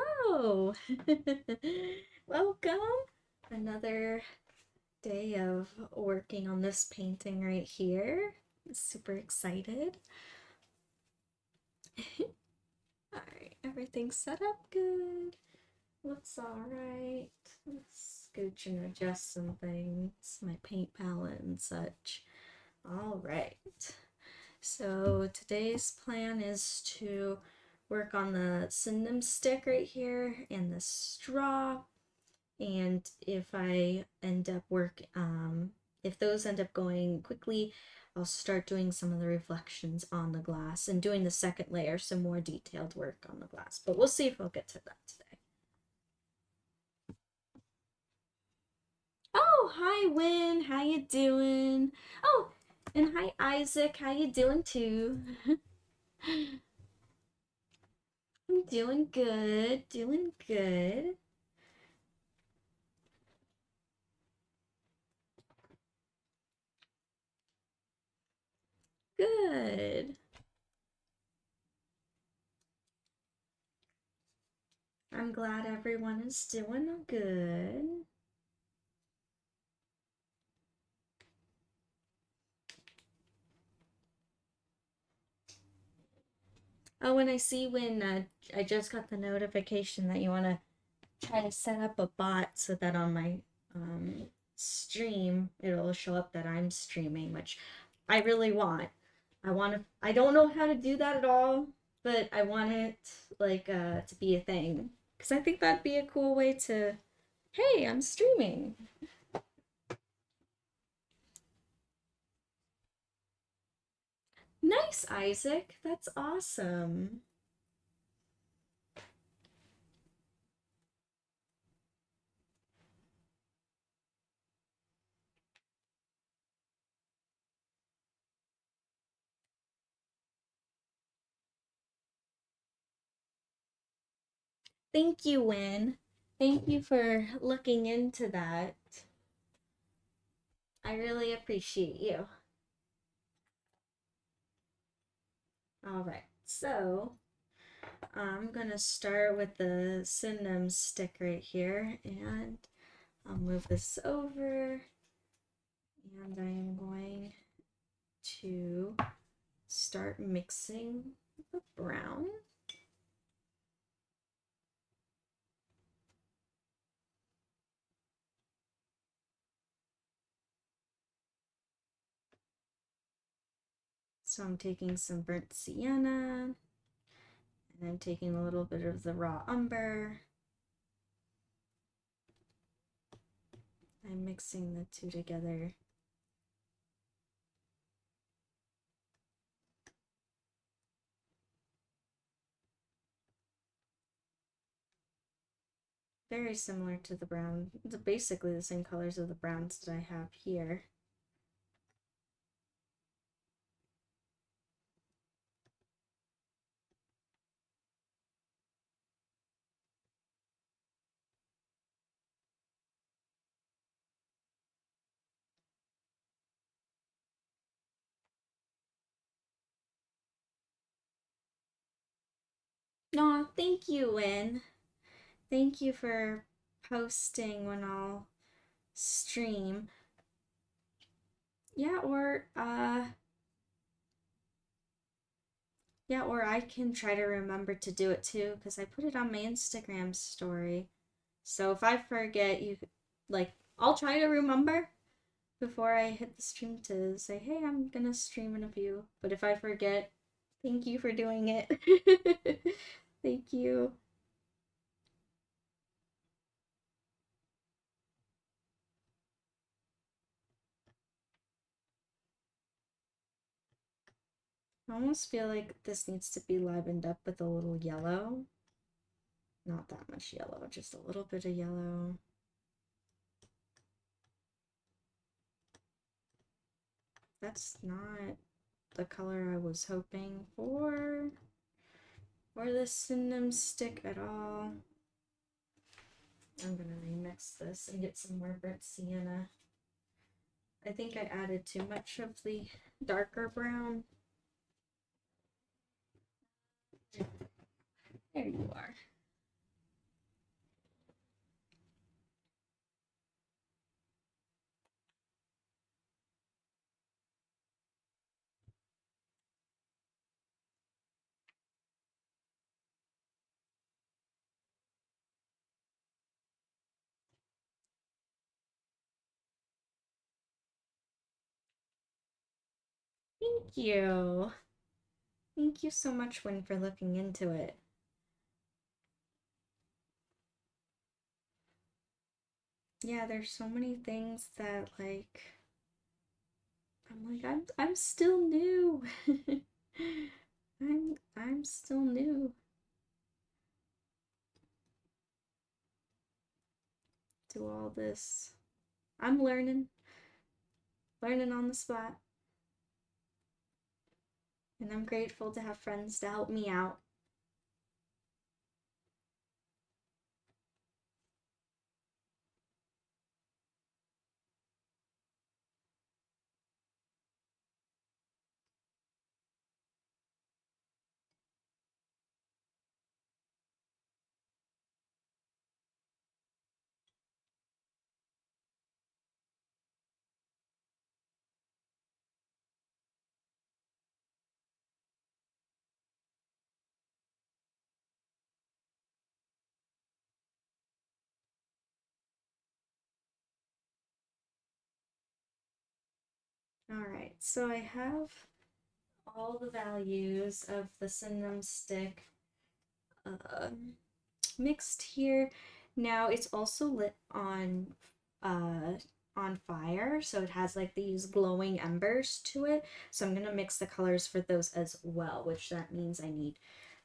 Hello! Welcome! Another day of working on this painting right here. Super excited. Alright, everything's set up good. Looks alright. Let's scooch and adjust some things, my paint palette and such. Alright. So today's plan is to work on the cinnamon stick right here and the straw, and if I end up if those end up going quickly, I'll start doing some of the reflections on the glass and doing the second layer, some more detailed work on the glass, but we'll see if we'll get to that today. Oh, hi Win, how you doing? Oh, and hi Isaac, how you doing too? I'm doing good, doing good. Good. I'm glad everyone is doing good. Oh, and I see when I just got the notification that you want to try to set up a bot so that on my stream it'll show up that I'm streaming, which I really want. I don't know how to do that at all, but I want it like to be a thing, because I think that'd be a cool way to, hey, I'm streaming. Nice, Isaac. That's awesome. Thank you, Win. Thank you for looking into that. I really appreciate you. All right, so I'm gonna start with the cinnamon stick right here, and I'll move this over, and I am going to start mixing the brown. So I'm taking some burnt sienna, and I'm taking a little bit of the raw umber. I'm mixing the two together. Very similar to the brown. It's basically the same colors of the browns that I have here. Aw, thank you, Win. Thank you for posting when I'll stream. Yeah, or I can try to remember to do it too, because I put it on my Instagram story. So if I forget, I'll try to remember before I hit the stream to say, hey, I'm gonna stream in a few. But if I forget, thank you for doing it. Thank you. I almost feel like this needs to be livened up with a little yellow. Not that much yellow, just a little bit of yellow. That's not the color I was hoping for the cinnamon stick at all. I'm gonna remix this and get some more burnt sienna. I think I added too much of the darker brown. There you are. Thank you. Thank you so much, Win, for looking into it. Yeah, there's so many things that like I'm still new. I'm still new to all this. I'm learning on the spot. And I'm grateful to have friends to help me out. Alright, so I have all the values of the cinnamon stick mixed here. Now it's also lit on fire, so it has like these glowing embers to it. So I'm gonna mix the colors for those as well, which that means I need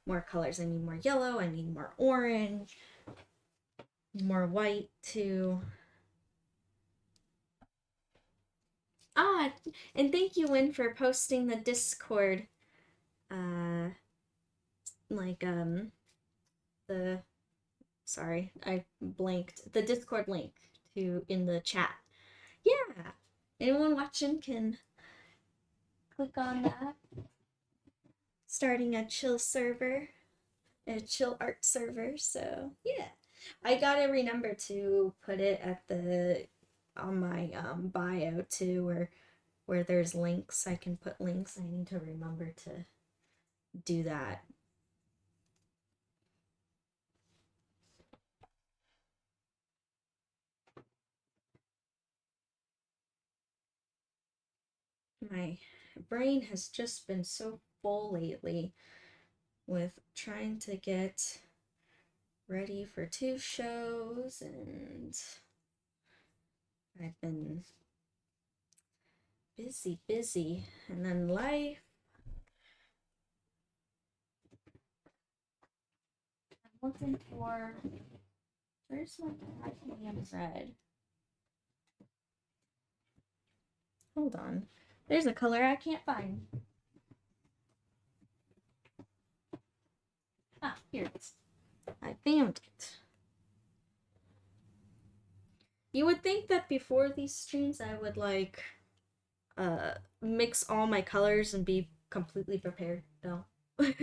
more colors. I need more yellow, I need more orange, more white too. Ah, and thank you, Win, for posting the Discord like the sorry, I blanked the Discord link to in the chat. Yeah, anyone watching can click on that. Starting a chill server, a chill art server. So yeah, I gotta remember to put it at the on my bio too, where there's links. I can put links. I need to remember to do that. My brain has just been so full lately with trying to get ready for 2 shows, and I've been busy, and then life. I'm looking for, where's my platinum red? Hold on. There's a color I can't find. Ah, here it is. I found it. You would think that before these streams I would like mix all my colors and be completely prepared. No. I'm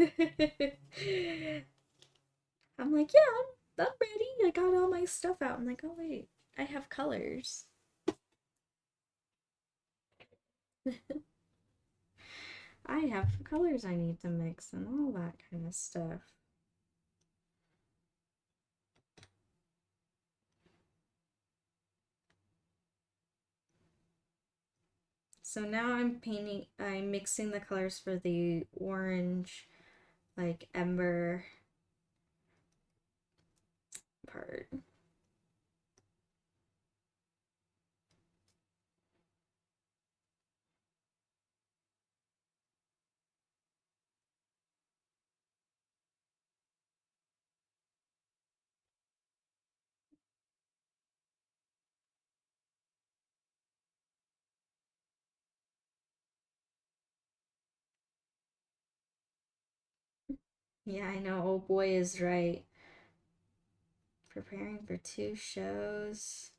like, yeah, I'm ready. I got all my stuff out. I'm like, oh wait, I have colors. I have colors I need to mix and all that kind of stuff. So now I'm mixing the colors for the orange, like ember part. Yeah, I know, old boy is right. Preparing for 2 shows.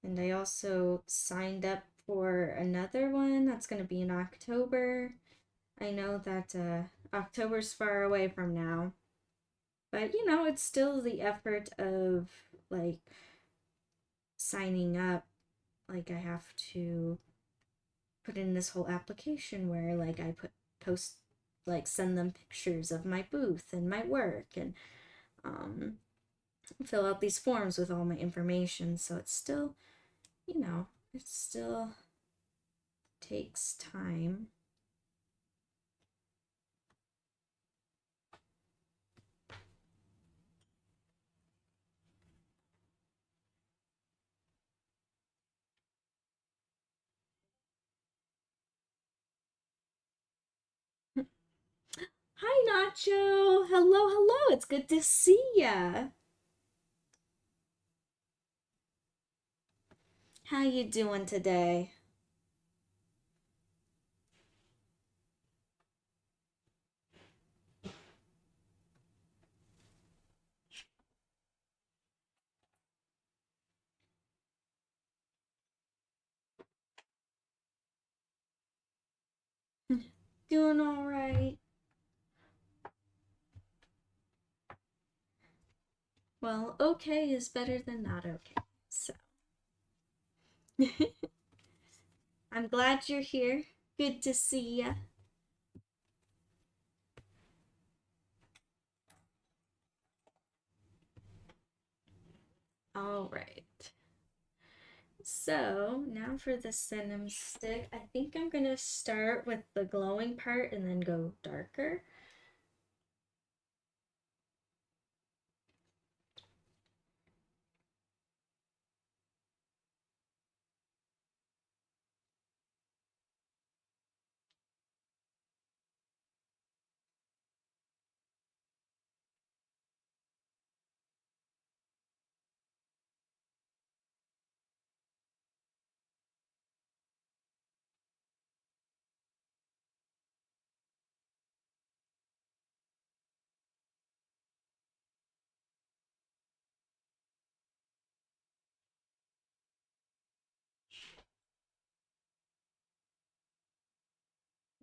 And I also signed up for another one that's going to be in October. I know that October's far away from now. But, you know, it's still the effort of, like, signing up. Like, I have to put in this whole application where, like, I post, like, send them pictures of my booth and my work and fill out these forms with all my information. So it's still, you know, it's still takes time. Hi, Nacho. Hello, hello. It's good to see ya. How you doing today? Doing all right. Well, okay is better than not okay. So, I'm glad you're here. Good to see ya. All right. So, now for the cinnamon stick. I think I'm gonna start with the glowing part and then go darker.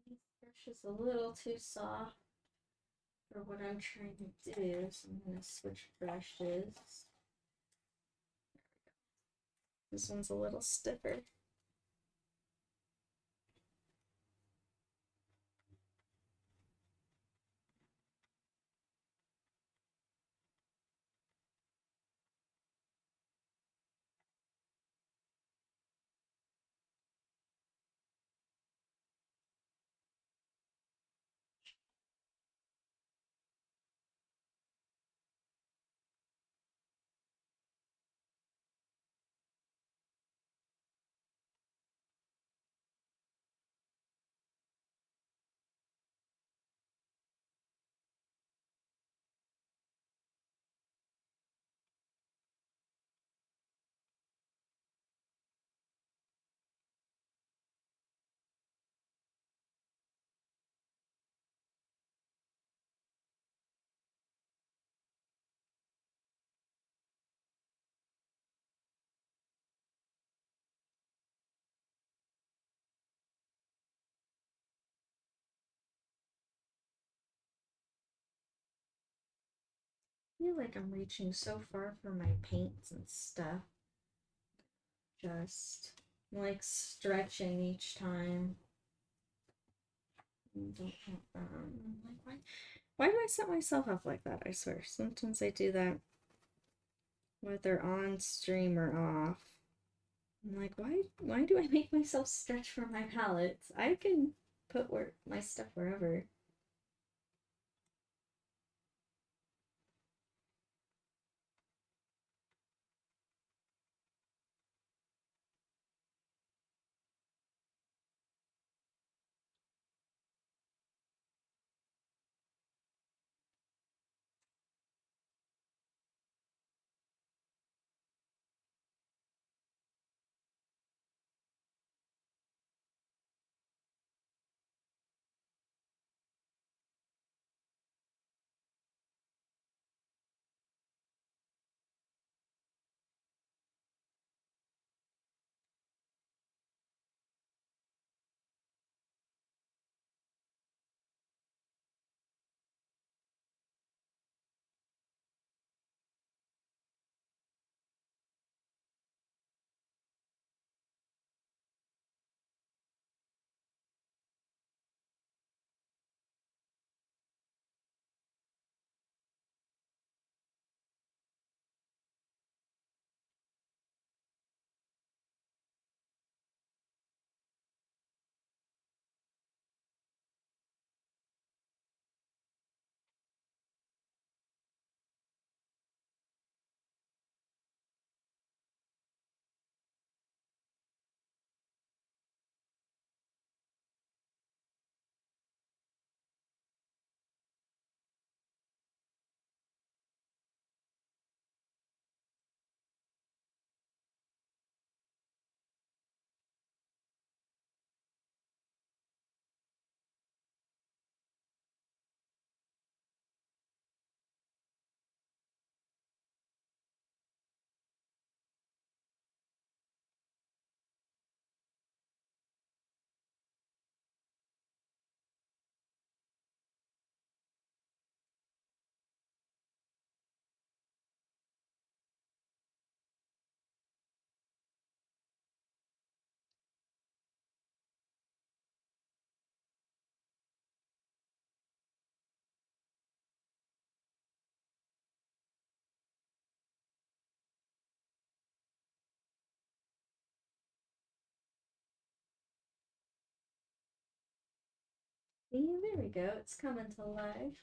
This brush is a little too soft for what I'm trying to do, so I'm gonna switch brushes. This one's a little stiffer. I feel like I'm reaching so far for my paints and stuff. Just like stretching each time. Don't have I'm like, why do I set myself up like that? I swear. Sometimes I do that whether on stream or off. I'm like, why do I make myself stretch for my palettes? I can put my stuff wherever. Yeah, there we go. It's coming to life.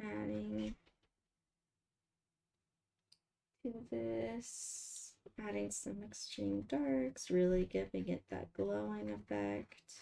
Adding to this, adding some extreme darks, really giving it that glowing effect.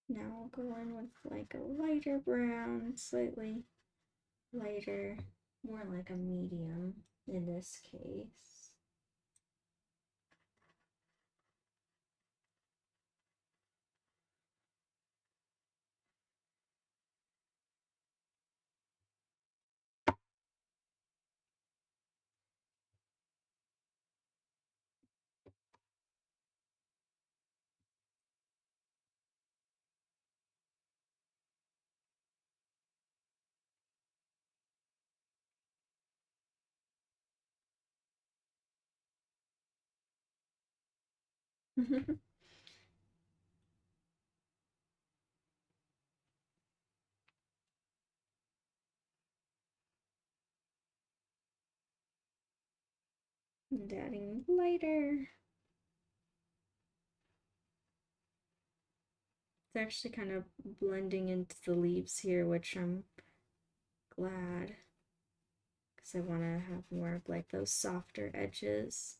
Now I'll go in with like a lighter brown, slightly lighter, more like a medium in this case. And adding lighter. It's actually kind of blending into the leaves here, which I'm glad because I want to have more of like those softer edges.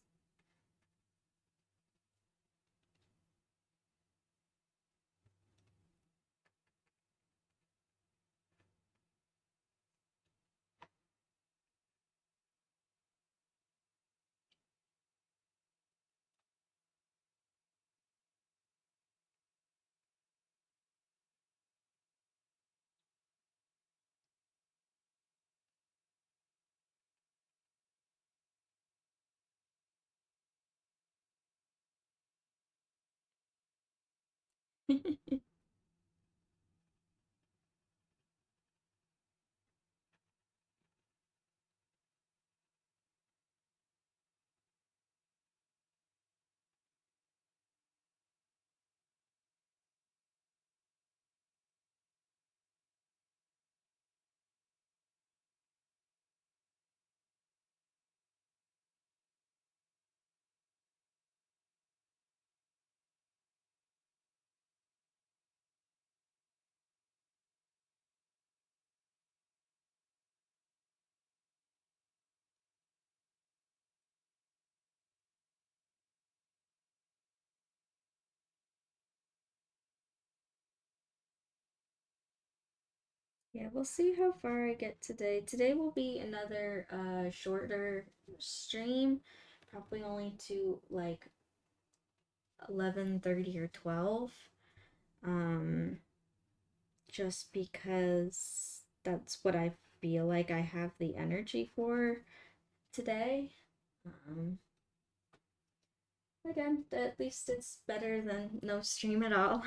Yeah, we'll see how far I get today. Today will be another shorter stream, probably only to like 11:30 or 12. Um just because that's what I feel like I have the energy for today. Um Again, at least it's better than no stream at all.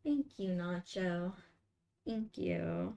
Thank you, Nacho. Thank you.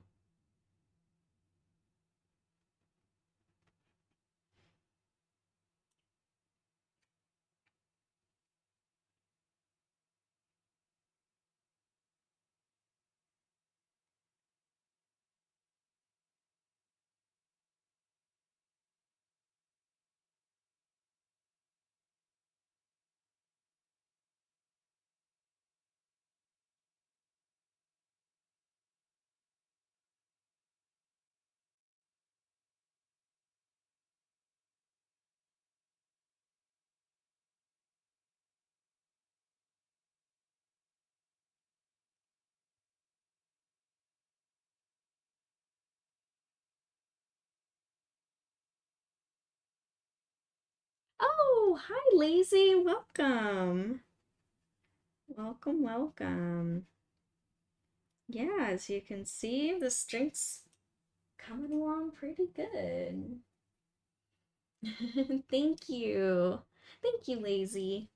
Oh, hi, Lazy. Welcome. Welcome, welcome. Yeah, as you can see, the drink's coming along pretty good. Thank you. Thank you, Lazy.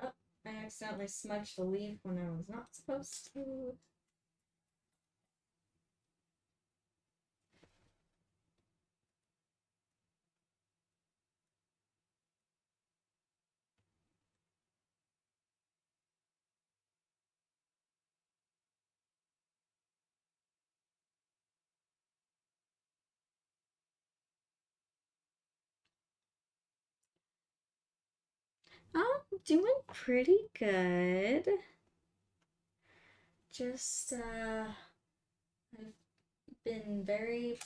Oh, I accidentally smudged the leaf when I was not supposed to. I'm doing pretty good. Just, I've been very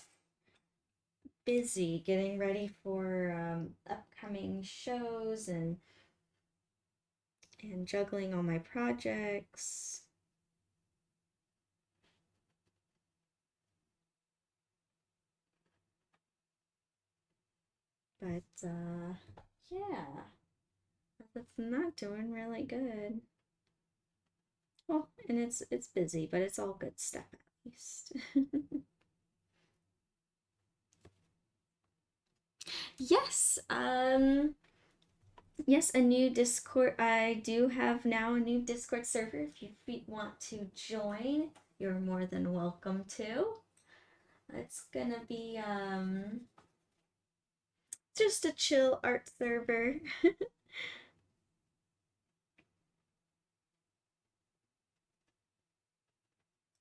busy getting ready for upcoming shows and juggling all my projects. But yeah, other than that, doing really good. Well, and it's busy, but it's all good stuff at least. Yes, yes, a new Discord. I do have now a new Discord server. If you want to join, you're more than welcome to. It's gonna be just a chill art server.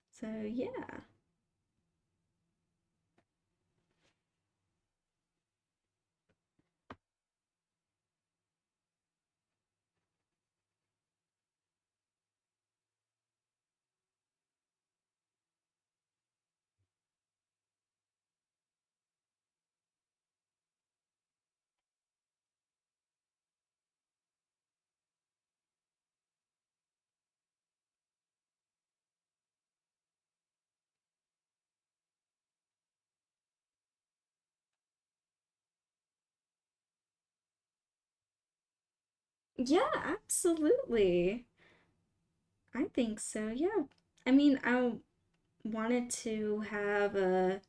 So yeah. Yeah, absolutely. I think so, yeah. I mean, I wanted to have a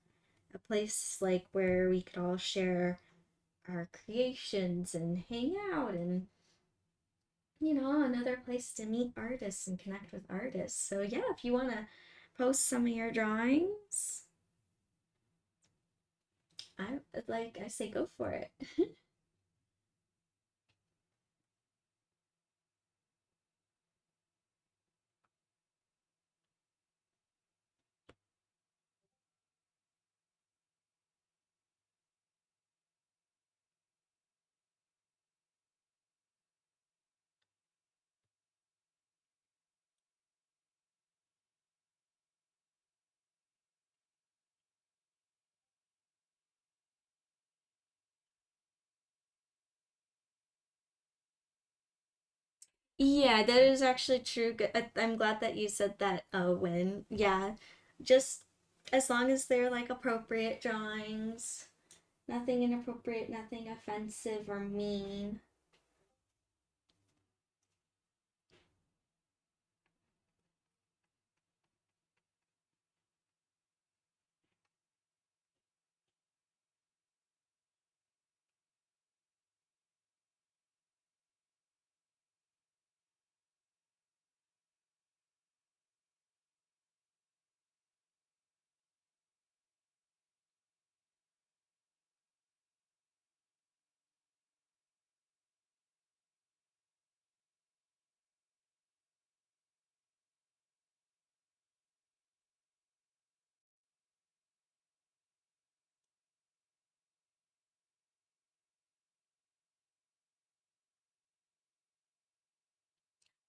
place like where we could all share our creations and hang out and another place to meet artists and connect with artists. So yeah, if you want to post some of your drawings, I say go for it. Yeah, that is actually true. I'm glad that you said that, Win. Yeah, just as long as they're like appropriate drawings, nothing inappropriate, nothing offensive or mean.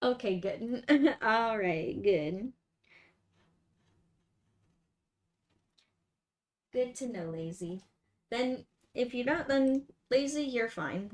Okay, good. All right, good. Good to know, Lazy. Then, if you're not, then Lazy, you're fine.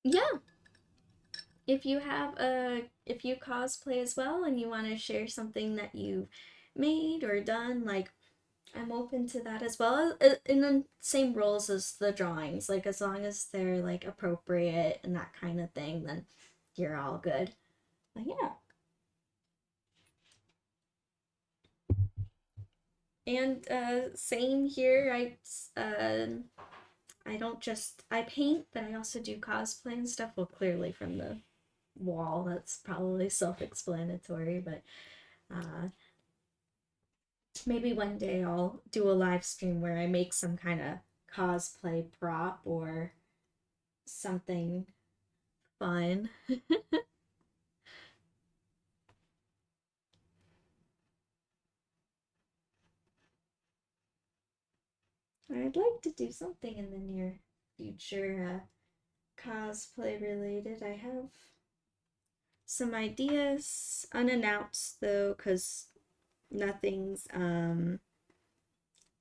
Yeah, if you cosplay as well and you want to share something that you've made or done, like I'm open to that as well, in the same roles as the drawings. Like as long as they're like appropriate and that kind of thing, then you're all good. But yeah. And same here. I don't just I paint, but I also do cosplay and stuff. Well, clearly from the wall, that's probably self-explanatory, but uh maybe one day I'll do a live stream where I make some kind of cosplay prop or something fun. I'd like to do something in the near future, cosplay related. I have some ideas unannounced though, because nothing's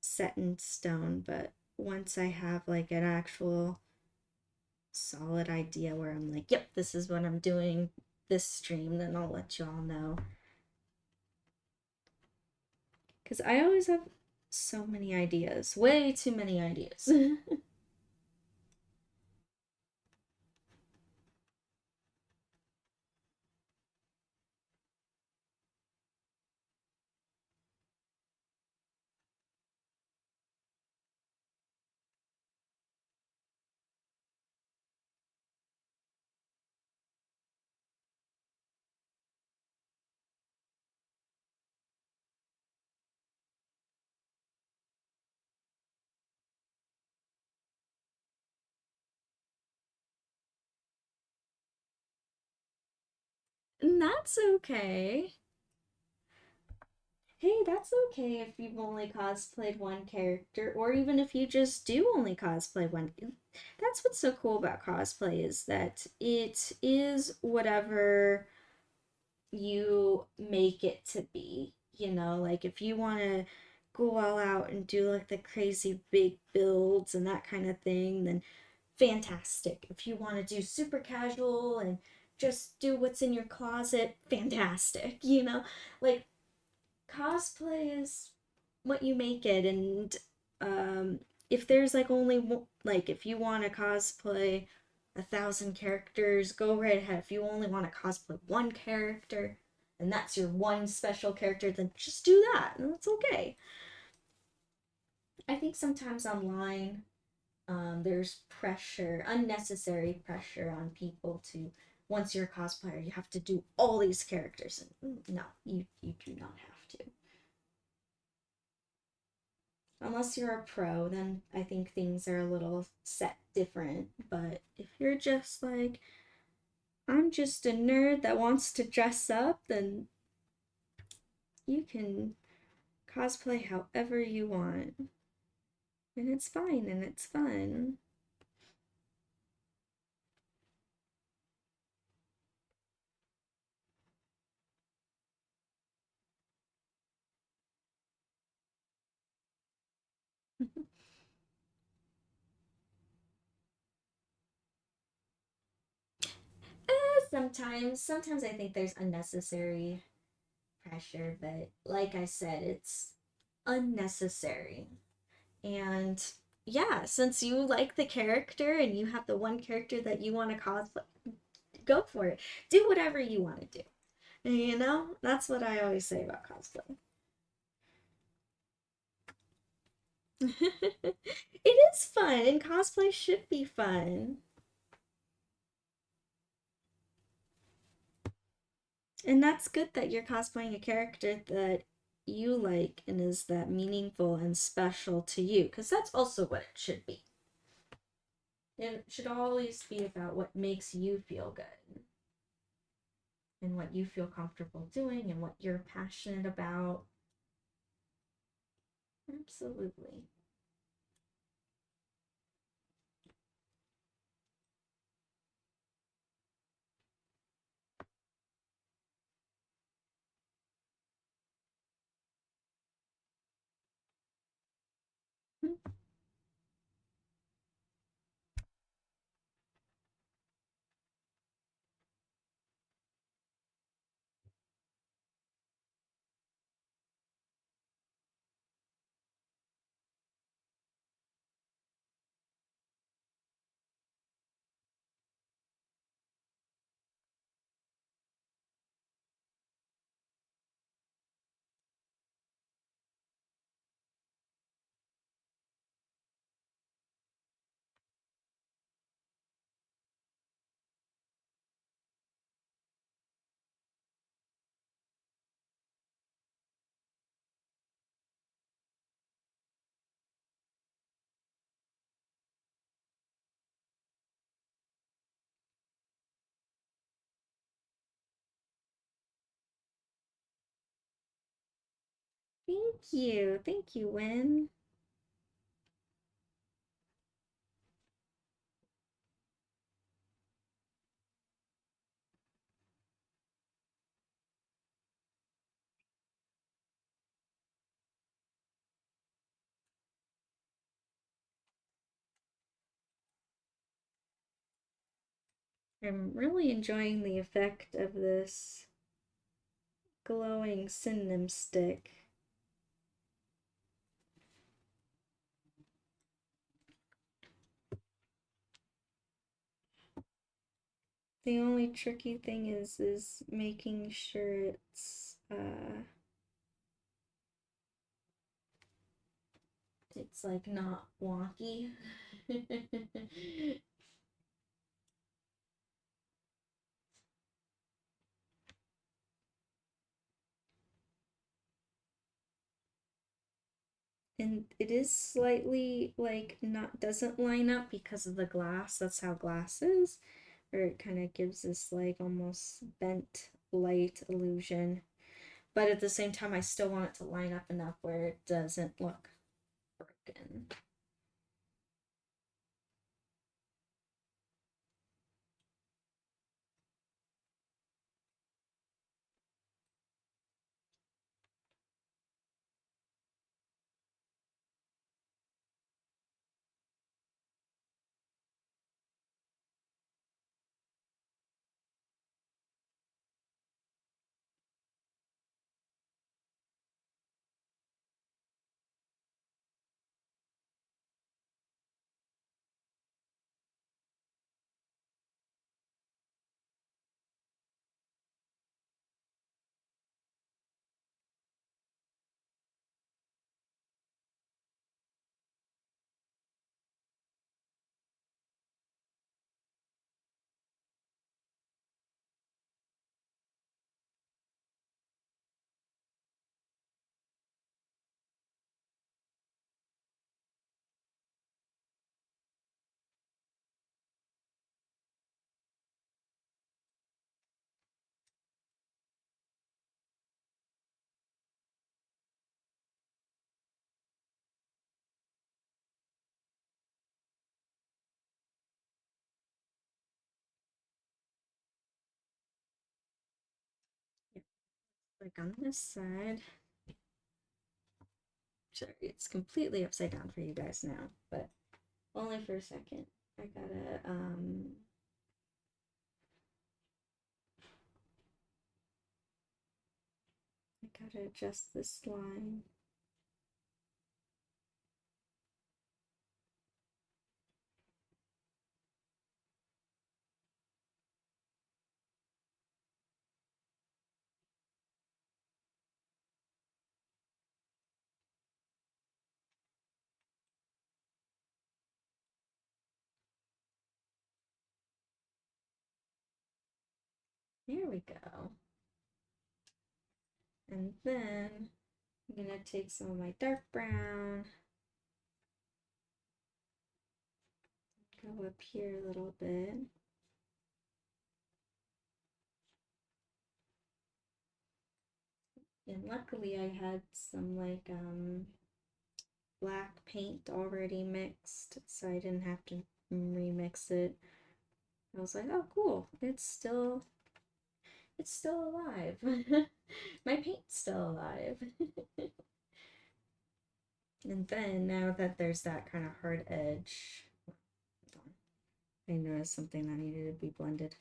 set in stone. But once I have like an actual solid idea where I'm like, yep, this is what I'm doing this stream, then I'll let you all know. Because I always have so many ideas, way too many ideas. And that's okay. Hey, that's okay if you've only cosplayed one character, or even if you just do only cosplay one. That's what's so cool about cosplay is that it is whatever you make it to be. You know, like if you want to go all out and do like the crazy big builds and that kind of thing, then fantastic. If you want to do super casual and just do what's in your closet, fantastic. You know, like cosplay is what you make it, and if there's like only like if you want to cosplay 1,000 characters, go right ahead. If you only want to cosplay one character and that's your one special character, then just do that, and that's okay. I think sometimes online, there's pressure, unnecessary pressure on people to, once you're a cosplayer, you have to do all these characters. And no, you do not have to. Unless you're a pro, then I think things are a little set different. But if you're just like, I'm just a nerd that wants to dress up, then you can cosplay however you want. And it's fine and it's fun. Sometimes I think there's unnecessary pressure, but like I said, it's unnecessary. And yeah, since you like the character and you have the one character that you want to cosplay, go for it. Do whatever you want to do. You know, that's what I always say about cosplay. It is fun, and cosplay should be fun. And that's good that you're cosplaying a character that you like and is that meaningful and special to you, because that's also what it should be. It should always be about what makes you feel good and what you feel comfortable doing and what you're passionate about. Absolutely. Thank you. Thank you, Win. I'm really enjoying the effect of this glowing synonym stick. The only tricky thing is making sure it's like not wonky. And it is slightly like not doesn't line up because of the glass. That's how glass is, where it kind of gives this like almost bent light illusion. But at the same time, I still want it to line up enough where it doesn't look broken. Like on this side. Sorry, it's completely upside down for you guys now, but only for a second. I gotta adjust this line. Here we go. And then I'm gonna take some of my dark brown, go up here a little bit. And luckily I had some like black paint already mixed, so I didn't have to remix it. I was like, oh cool, it's still alive. My paint's still alive. And then now that there's that kind of hard edge, I noticed something that needed to be blended.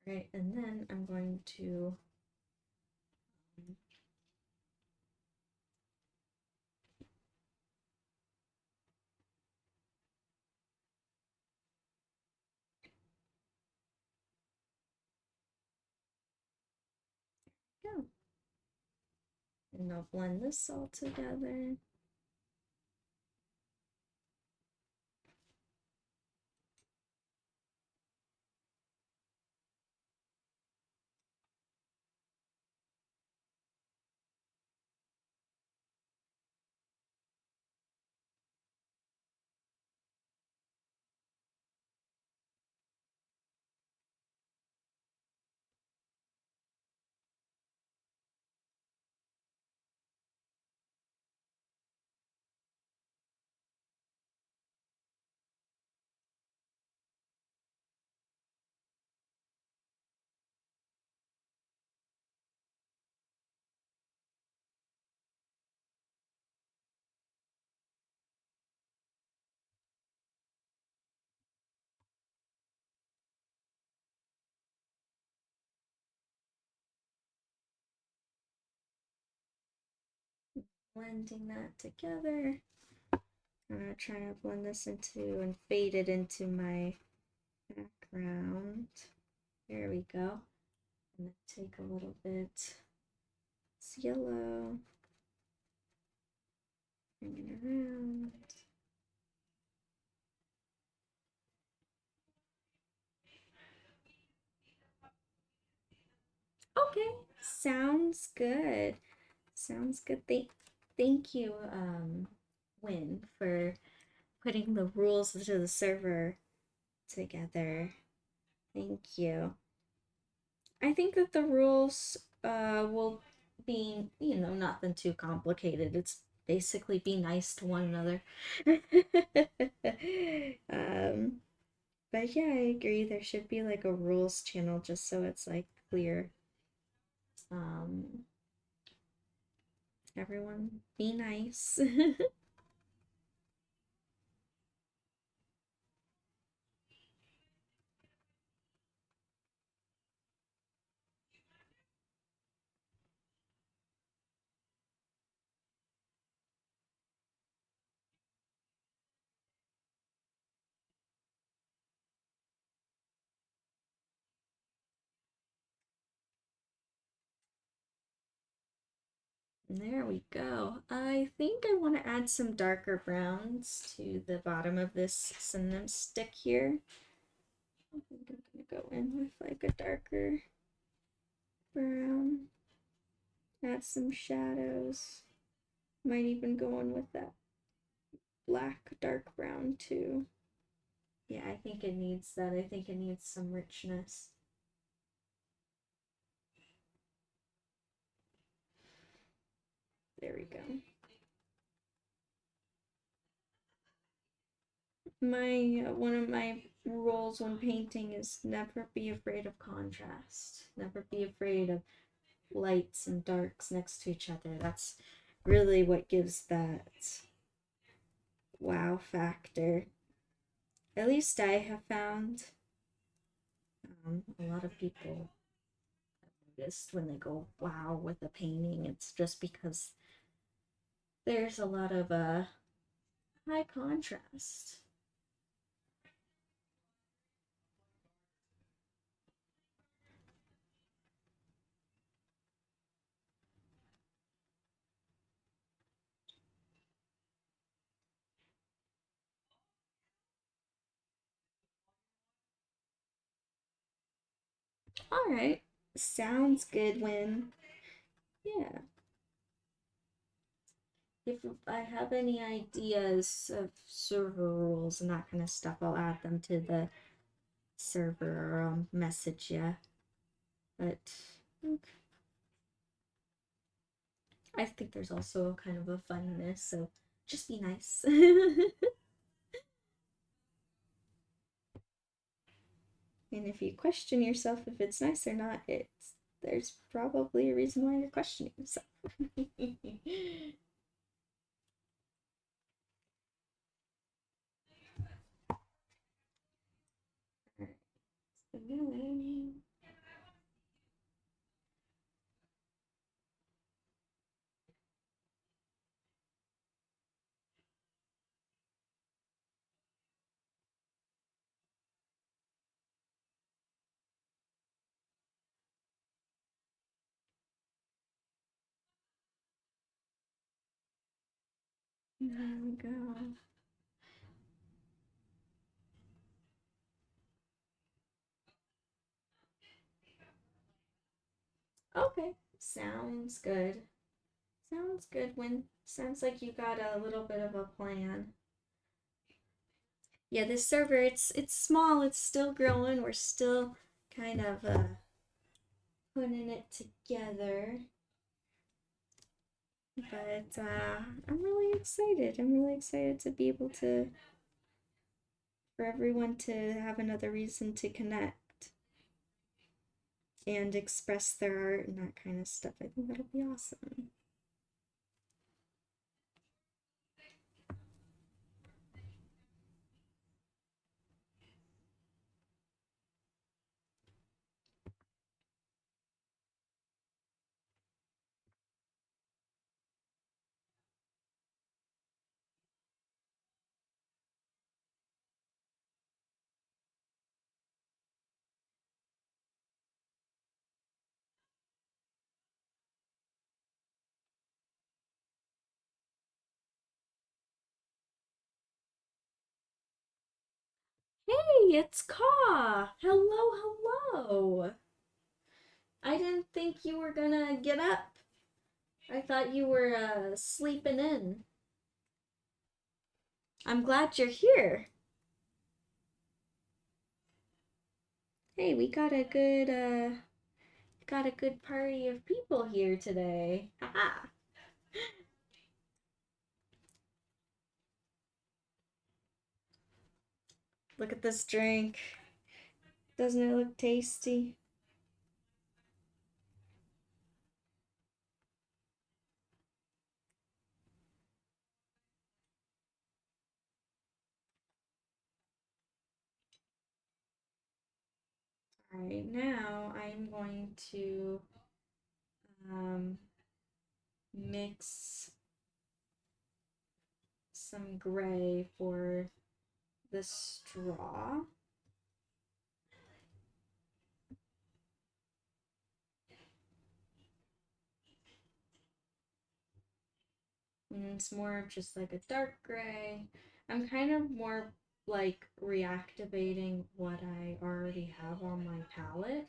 All right, and then I'm going to go. And I'll blend this all together. Blending that together. I'm gonna try to blend this into and fade it into my background. There we go. I'm gonna take a little bit, it's yellow, bring it around. Okay, sounds good. Sounds good. Thank you, Win, for putting the rules to the server together. Thank you. I think that the rules will be, nothing too complicated. It's basically be nice to one another. um, but yeah, I agree. There should be like a rules channel just so it's like clear. Um, everyone be nice. There we go. I think I want to add some darker browns to the bottom of this cinnamon stick here. I think I'm gonna go in with like a darker brown. Add some shadows. Might even go in with that black dark brown too. Yeah, I think it needs that. I think it needs some richness. There we go. One of my rules when painting is never be afraid of contrast. Never be afraid of lights and darks next to each other. That's really what gives that wow factor. At least I have found. A lot of people have noticed when they go wow with a painting, it's just because there's a lot of high contrast. All right, sounds good. When yeah, if I have any ideas of server rules and that kind of stuff, I'll add them to the server or message you. But I think there's also kind of a funness, so just be nice. And if you question yourself if it's nice or not, there's probably a reason why you're questioning yourself. There we go. Okay, sounds good. Sounds good. When sounds like you got a little bit of a plan. Yeah, this server, it's small. It's still growing. We're still kind of putting it together. But I'm really excited. I'm really excited to be able to for everyone to have another reason to connect and express their art and that kind of stuff. I think that'll be awesome. Hey, it's Ka. Hello, hello. I didn't think you were gonna get up. I thought you were sleeping in. I'm glad you're here. Hey, we got a good party of people here today. Haha. Look at this drink. Doesn't it look tasty? All right, now I'm going to mix some gray for the straw. And it's more of just like a dark gray. I'm kind of more like reactivating what I already have on my palette.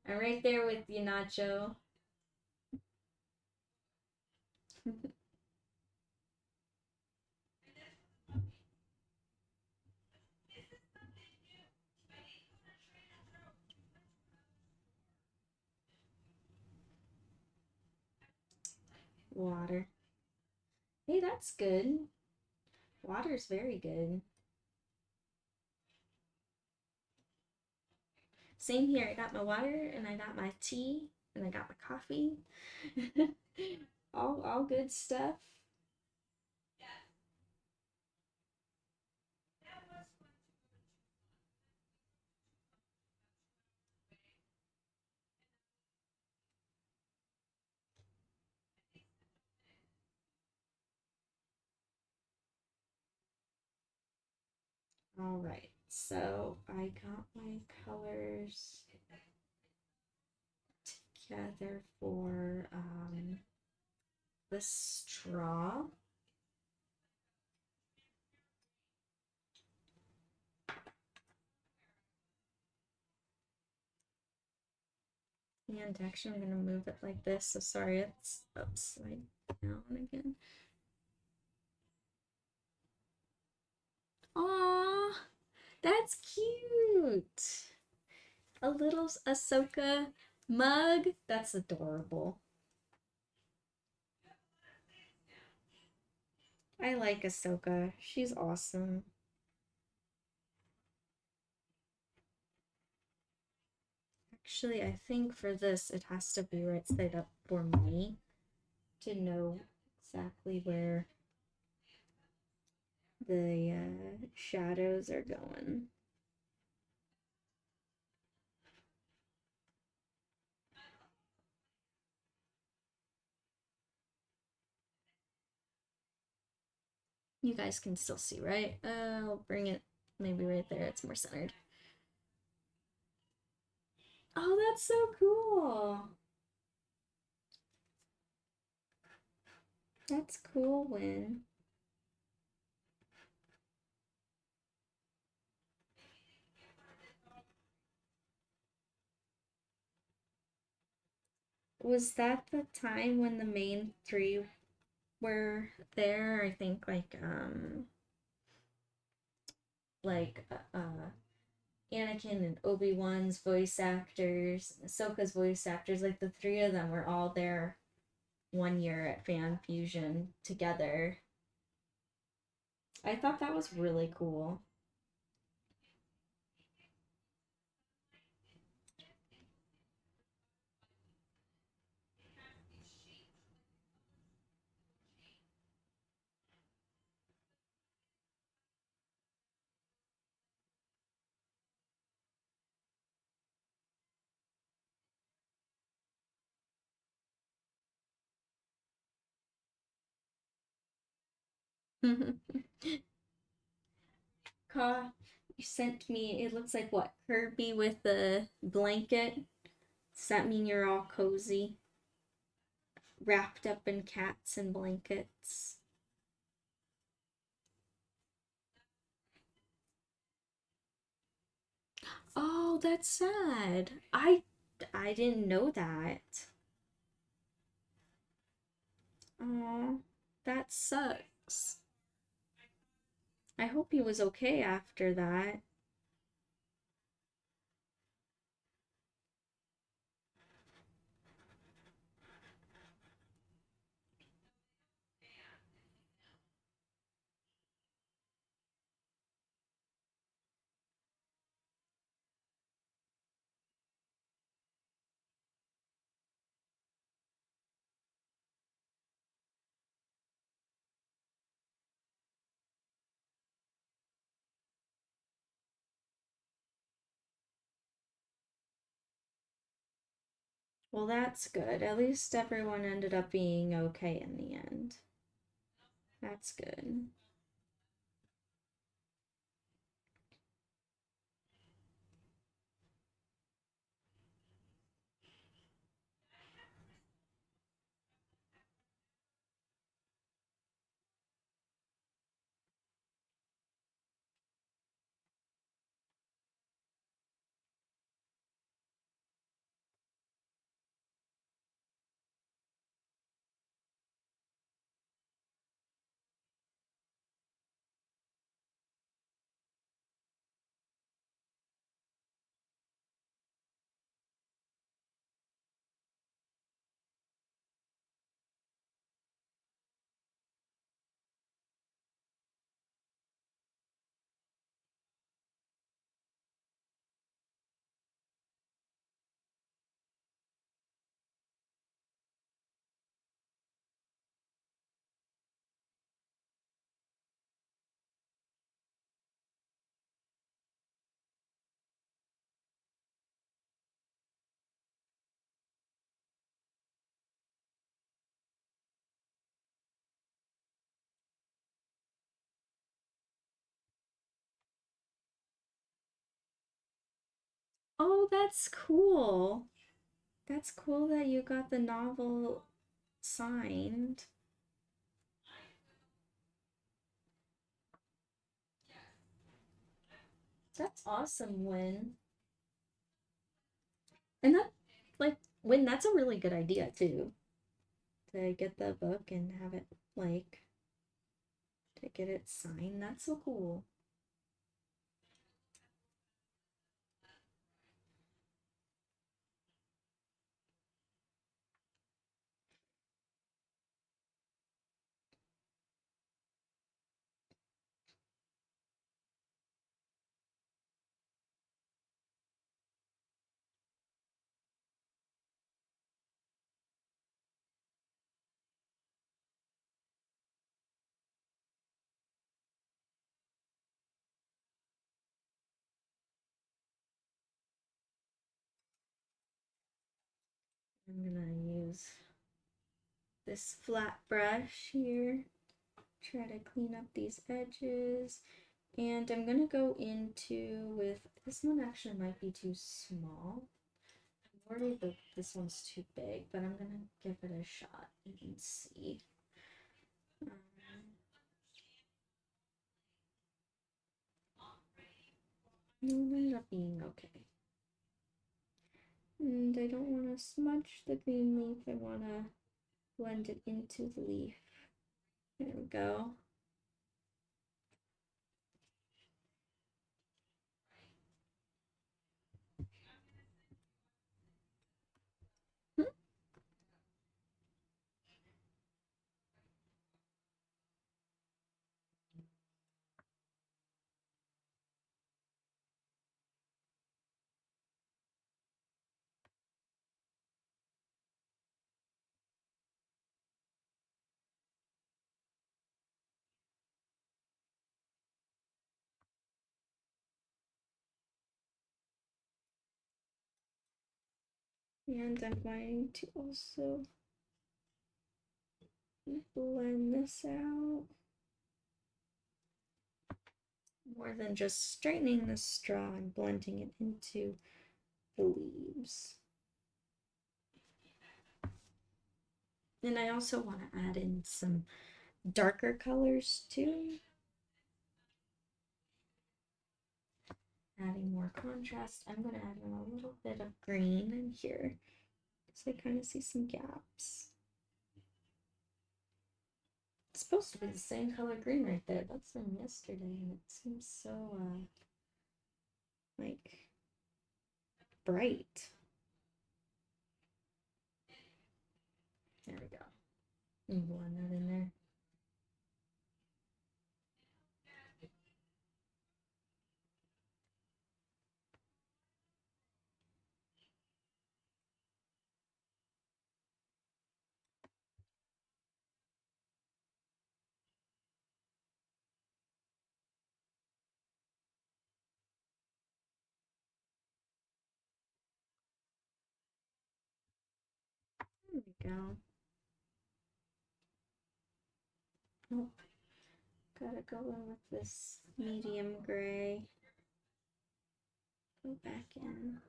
I'm right there with you, Nacho. Water. Hey, that's good. Water's very good. Same here. I got my water and I got my tea and I got my coffee. All good stuff. All right. So I got my colors together for the straw. And actually, I'm going to move it like this. So sorry, it's upside down again. Aww, that's cute. A little Ahsoka mug. That's adorable. I like Ahsoka. She's awesome. Actually, I think for this, it has to be right side up for me to know exactly where the shadows are going. You guys can still see, right? I'll bring it maybe right there. It's more centered. Oh, that's so cool. That's cool, Win. Was that the time when the main three were there? I think Anakin and Obi-Wan's voice actors, Ahsoka's voice actors, like the three of them were all there one year at Fan Fusion together. I thought that was really cool. Ka, you sent me, it looks like what, Kirby with the blanket? Does that mean you're all cozy? Wrapped up in cats and blankets? Oh, that's sad. I didn't know that. Oh, that sucks. I hope he was okay after that. Well, that's good. At least everyone ended up being okay in the end. That's good. Oh, that's cool. That's cool that you got the novel signed. That's awesome, Win. And that, like, Win, that's a really good idea, too. To get the book and have it, like, to get it signed. That's so cool. I'm gonna use this flat brush here. Try to clean up these edges. And I'm gonna go into with this one actually might be too small. I'm worried that this one's too big, but I'm gonna give it a shot and see. Um, no, it ended up being okay. And I don't want to smudge the green leaf. I want to blend it into the leaf. There we go. And I'm going to also blend this out. More than just straightening the straw and blending it into the leaves. And I also want to add in some darker colors too. Adding more contrast. I'm going to add in a little bit of green in here because I kind of see some gaps. It's supposed to be the same color green right there. That's from yesterday, and it seems so, like, bright. There we go. And blend that in there. There we go. Oh, gotta go in with this medium gray. Go back in.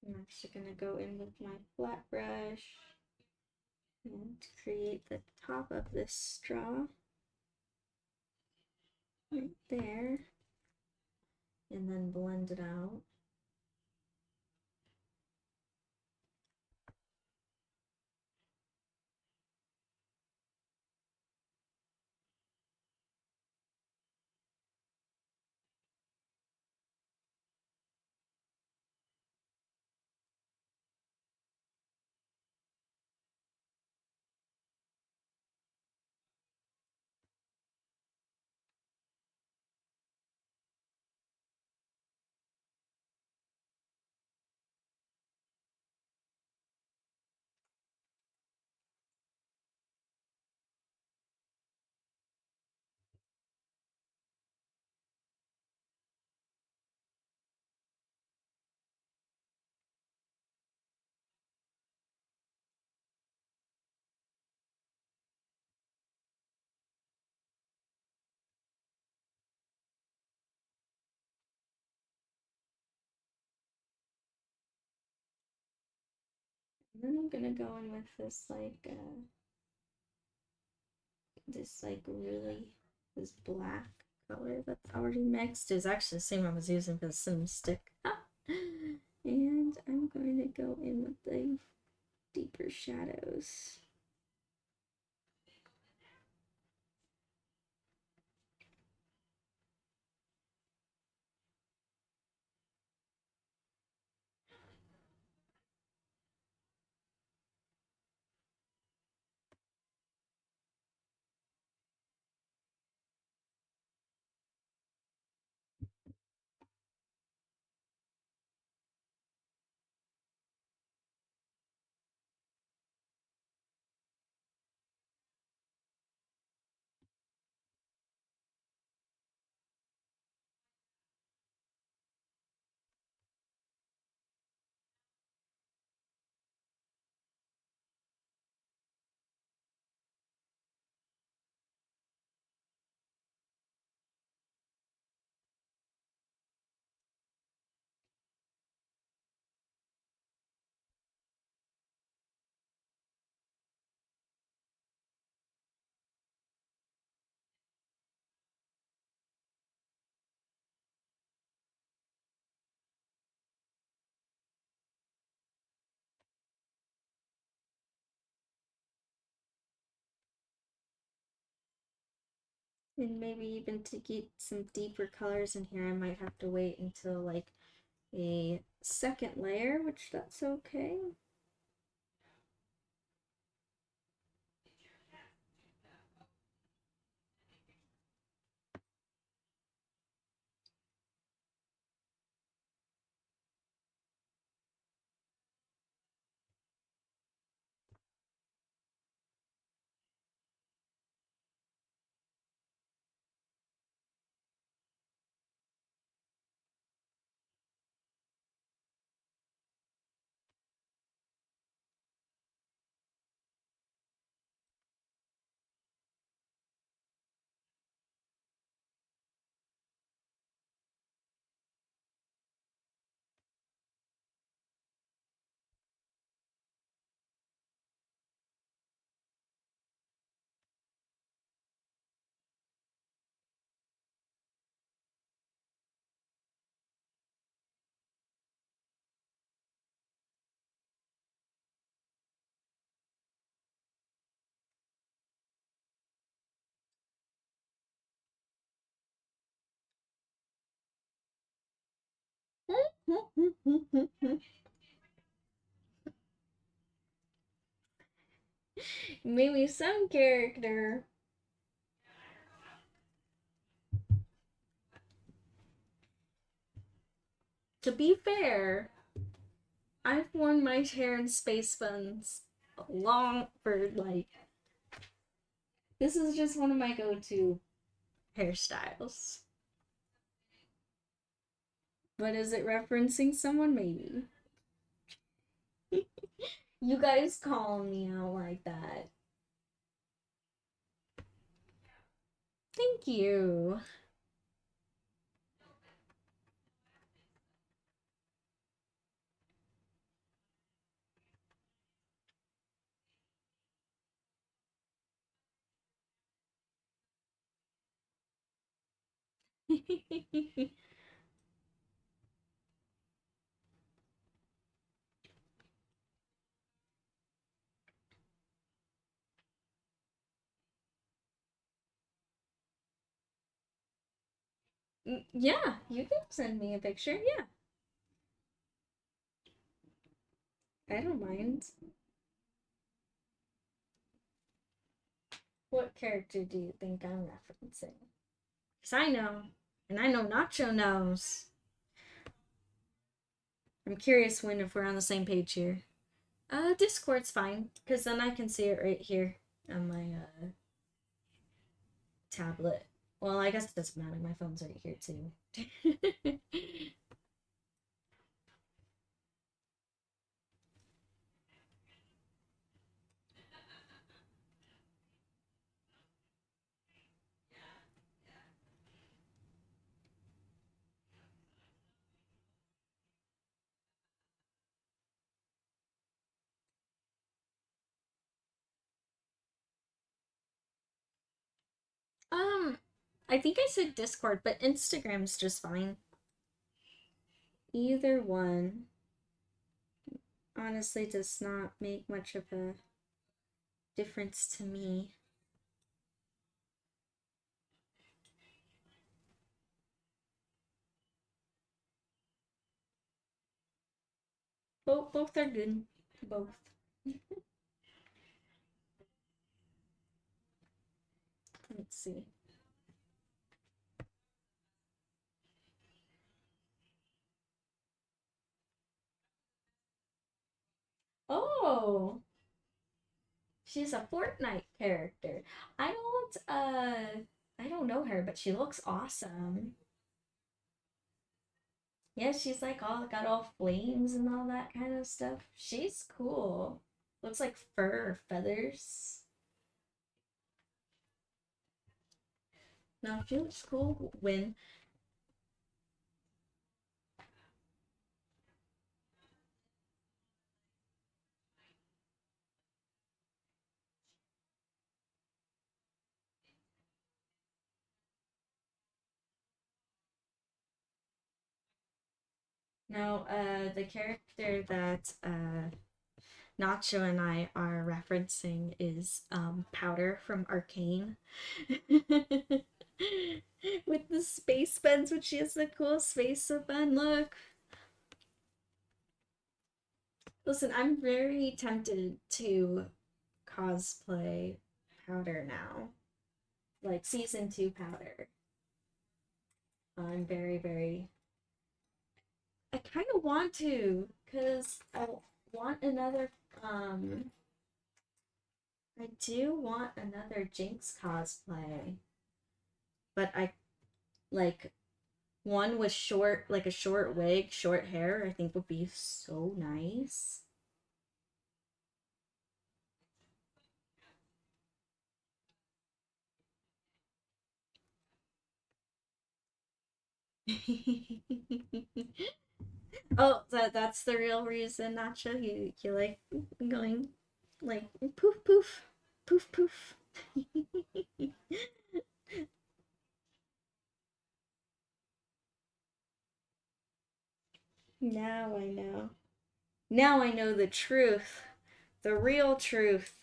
I'm actually gonna go in with my flat brush and create the top of this straw right there, and then blend it out. And then I'm gonna go in with this really this black color that's already mixed. It's actually the same I was using for the cinnamon stick. And I'm going to go in with the deeper shadows. And maybe even to get some deeper colors in here, I might have to wait until like a second layer, which that's okay. Maybe some character. To be fair, I've worn my hair in space buns long for like. This is just one of my go-to hairstyles. But is it referencing someone? Maybe. You guys call me out like that. Thank you. Yeah, you can send me a picture. Yeah, I don't mind. What character do you think I'm referencing? Because I know, and I know Nacho knows. I'm curious when if we're on the same page here. Discord's fine, because then I can see it right here on my tablet. Well, I guess it doesn't matter. My phone's right here too. um, I think I said Discord, but Instagram's just fine. Either one honestly does not make much of a difference to me. Both are good. Both. Let's see. Oh, she's a Fortnite character. I don't know her, but she looks awesome. Yeah, she's like all got all flames and all that kind of stuff. She's cool. Looks like fur or feathers. No, she looks cool. When no, the character that Nacho and I are referencing is Powder from Arcane. With the space buns, which she has the cool space bun look. Listen, I'm very tempted to cosplay Powder now. Like season 2 Powder. I'm very. I kind of want to, because I want another. I do want another Jinx cosplay. But I like one with short, like a short wig, short hair, I think would be so nice. Oh, that's the real reason, Nacho. You like going like poof poof poof poof. Now I know. Now I know the truth. The real truth.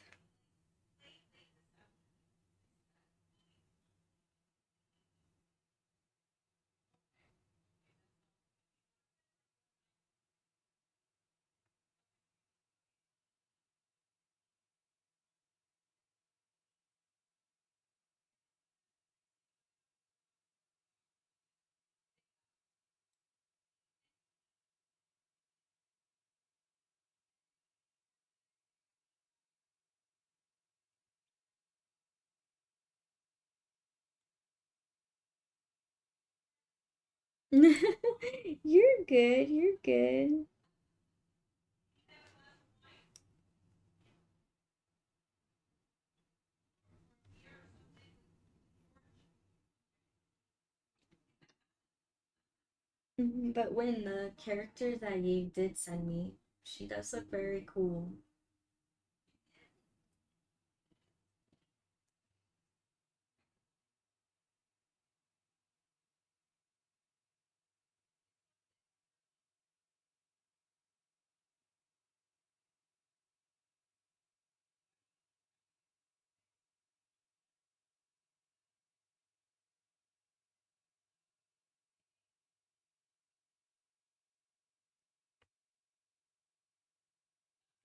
You're good, you're good. But when the character that you did send me, she does look very cool.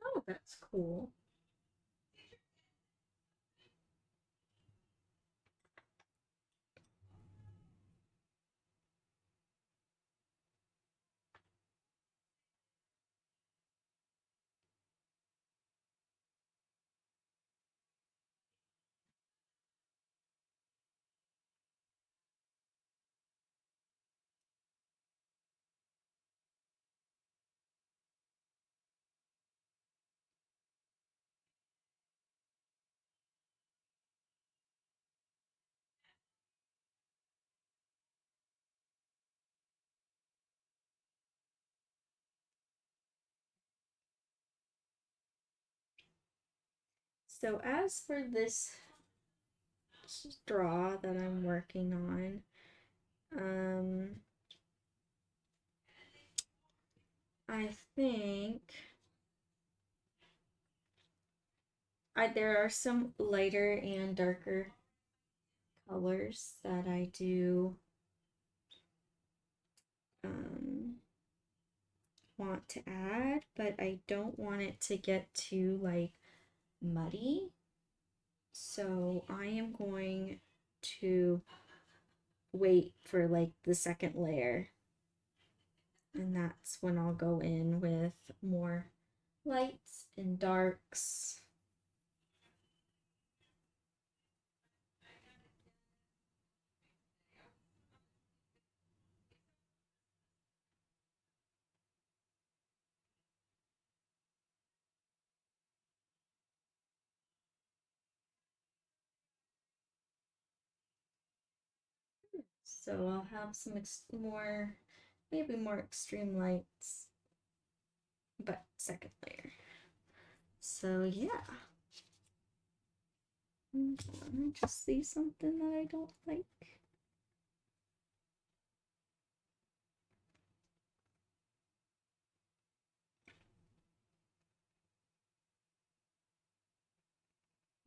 Oh, that's cool. So as for this straw that I'm working on, I think there are some lighter and darker colors that I do um, want to add, but I don't want it to get too like muddy. So I am going to wait for like the second layer, and that's when I'll go in with more lights and darks. So I'll have some more, maybe more extreme lights, but second layer. So yeah. I just see something that I don't like.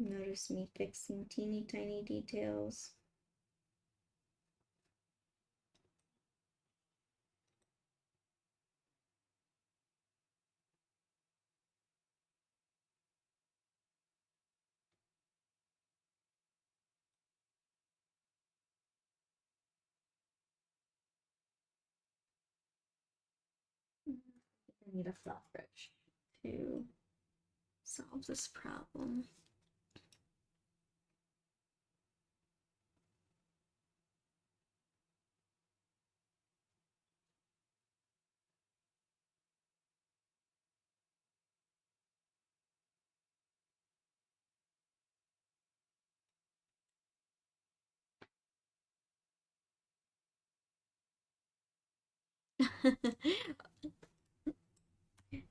Notice me fixing teeny tiny details. I need a flat brush to solve this problem.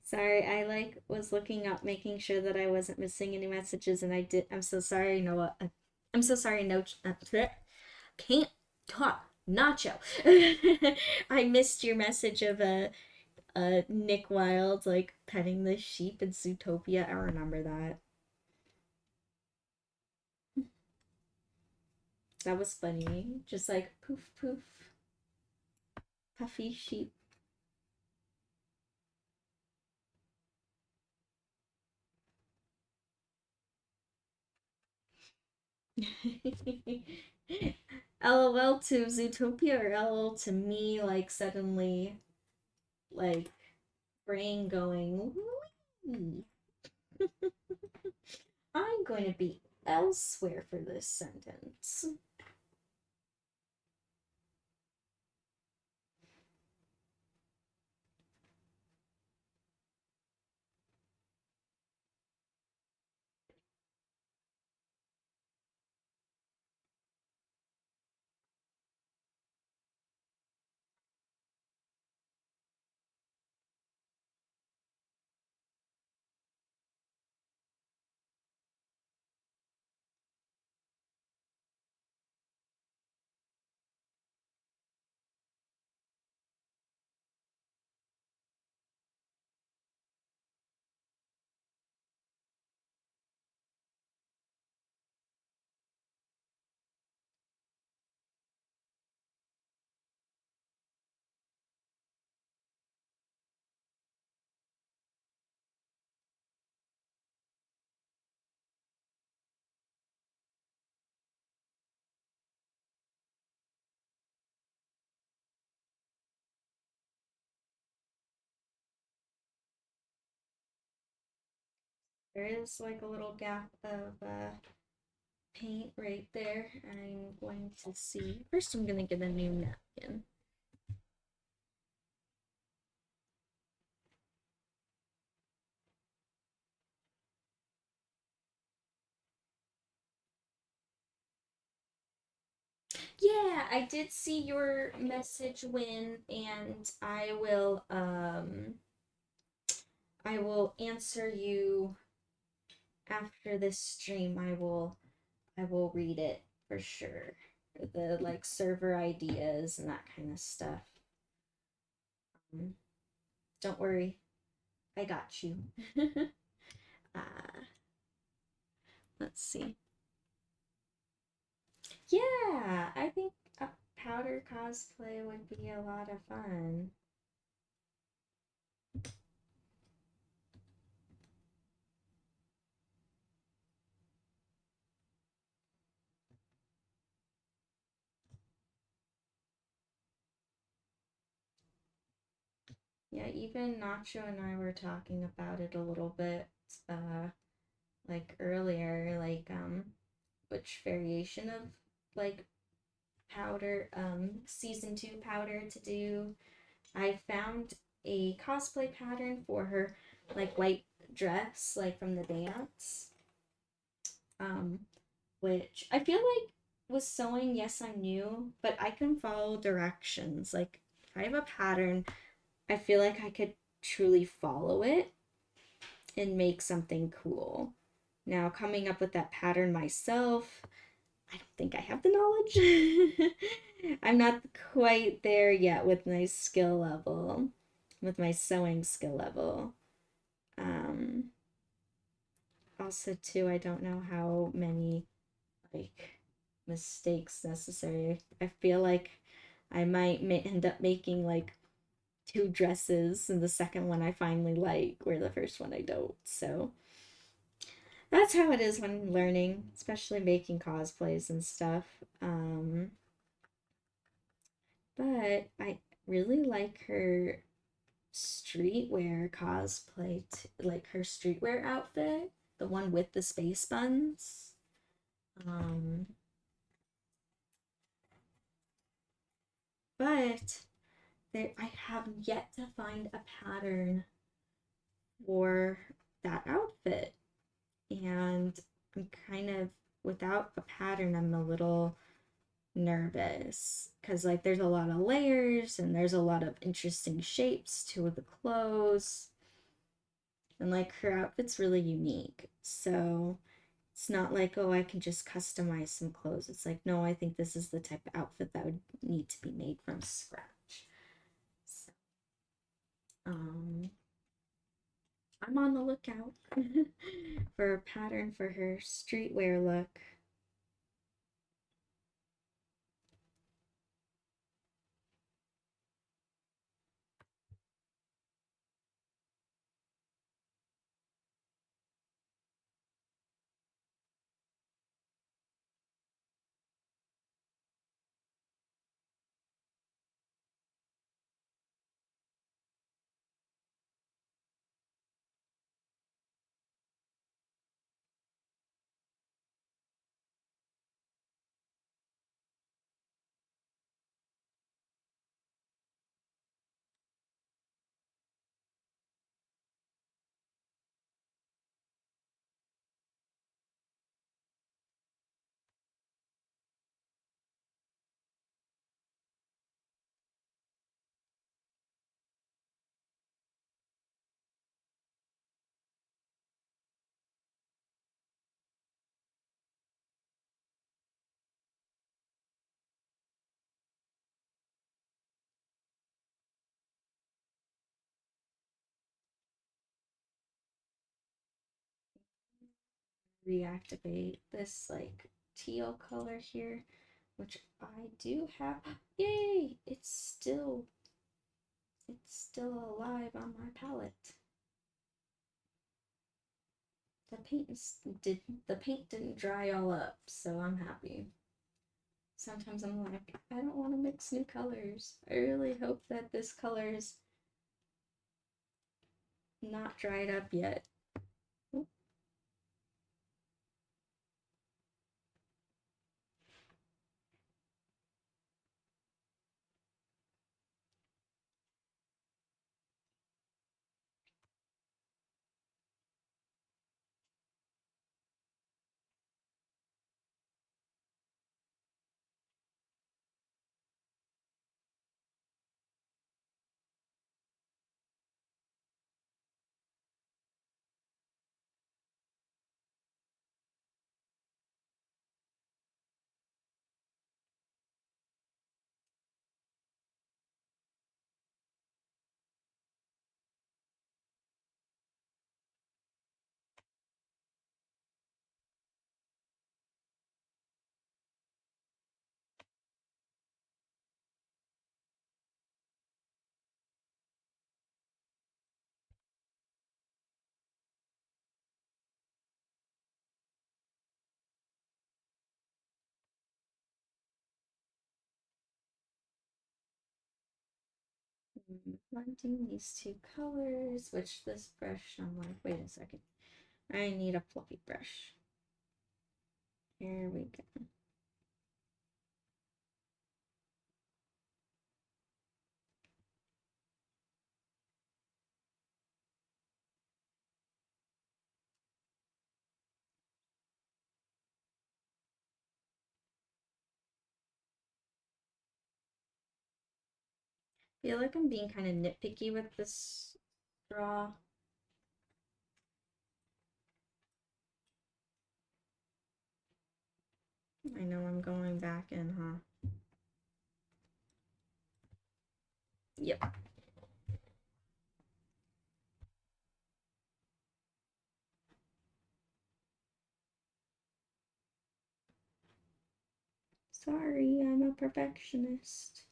Sorry, I like was looking up, making sure that I wasn't missing any messages, and I did. I'm so sorry, Noah. I'm so sorry, no. Can't talk, Nacho. I missed your message of Nick Wilde like petting the sheep in Zootopia. I remember that. That was funny. Just like poof poof, puffy sheep. LOL to Zootopia or LOL to me, like suddenly, like brain going, "Wee." I'm going to be elsewhere for this sentence. there is like a little gap of paint right there. I'm going to see. First, I'm going to get a new napkin. Yeah, I did see your message, Win, and I will answer you after this stream. I will read it for sure. The like server ideas and that kind of stuff. Don't worry, I got you. uh, let's see. Yeah, I think a powder cosplay would be a lot of fun. Yeah, even Nacho and I were talking about it a little bit, like earlier, which variation of like powder, season 2 powder to do. I found a cosplay pattern for her, like white dress, like from the dance. Which I feel like with sewing, yes, I'm new, but I can follow directions. Like if I have a pattern, I feel like I could truly follow it and make something cool. Now, coming up with that pattern myself, I don't think I have the knowledge. I'm not quite there yet with my skill level, with my sewing skill level. Also, too, I don't know how many like mistakes necessary. I feel like I might end up making like 2 dresses, and the second one I finally like, where the first one I don't. So that's how it is when learning, especially making cosplays and stuff. But I really like her streetwear cosplay, like her streetwear outfit, the one with the space buns. Um, but there, I have yet to find a pattern for that outfit, and I'm kind of without a pattern. I'm a little nervous because like there's a lot of layers and there's a lot of interesting shapes to the clothes, and like her outfit's really unique, so it's not like, oh, I can just customize some clothes. It's like, no, I think this is the type of outfit that would need to be made from scratch. So, I'm on the lookout for a pattern for her streetwear look. Reactivate this like teal color here, which I do have. Yay! It's still alive on my palette. The paint didn't dry all up, so I'm happy. Sometimes I'm like, I don't want to mix new colors. I really hope that this color's not dried up yet. blending these two colors, which this brush, I'm like, wait a second. I need a fluffy brush. Here we go. I feel like I'm being kind of nitpicky with this draw. I know I'm going back in, huh? Yep. Sorry, I'm a perfectionist.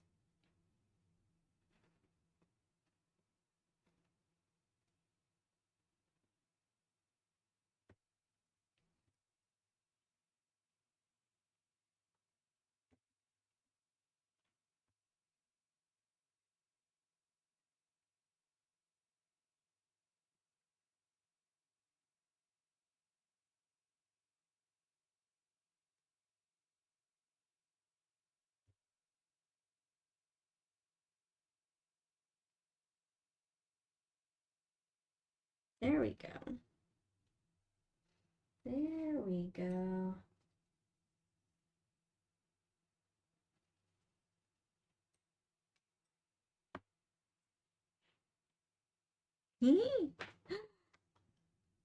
There we go. There we go.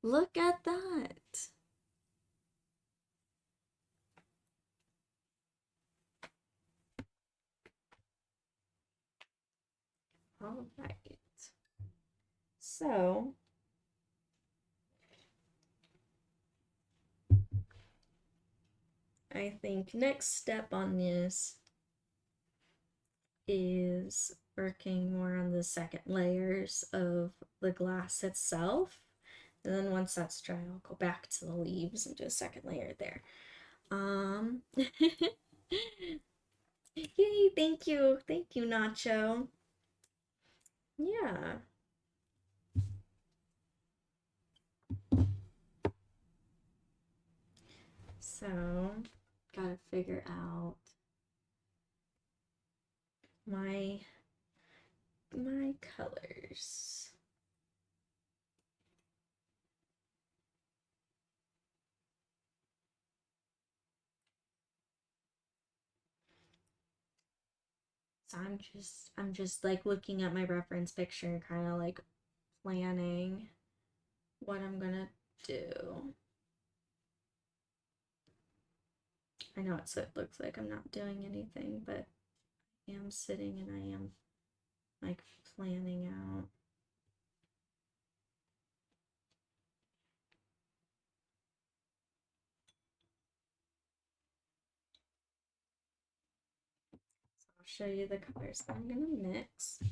Look at that. All right. So, I think next step on this is working more on the second layers of the glass itself. And then once that's dry, I'll go back to the leaves and do a second layer there. Yay, thank you. Thank you, Nacho. Yeah. So, gotta figure out my colors. So I'm just like looking at my reference picture and kind of like planning what I'm gonna do. I know it looks like I'm not doing anything, but I am sitting and I am like planning out. So I'll show you the colors that I'm gonna mix.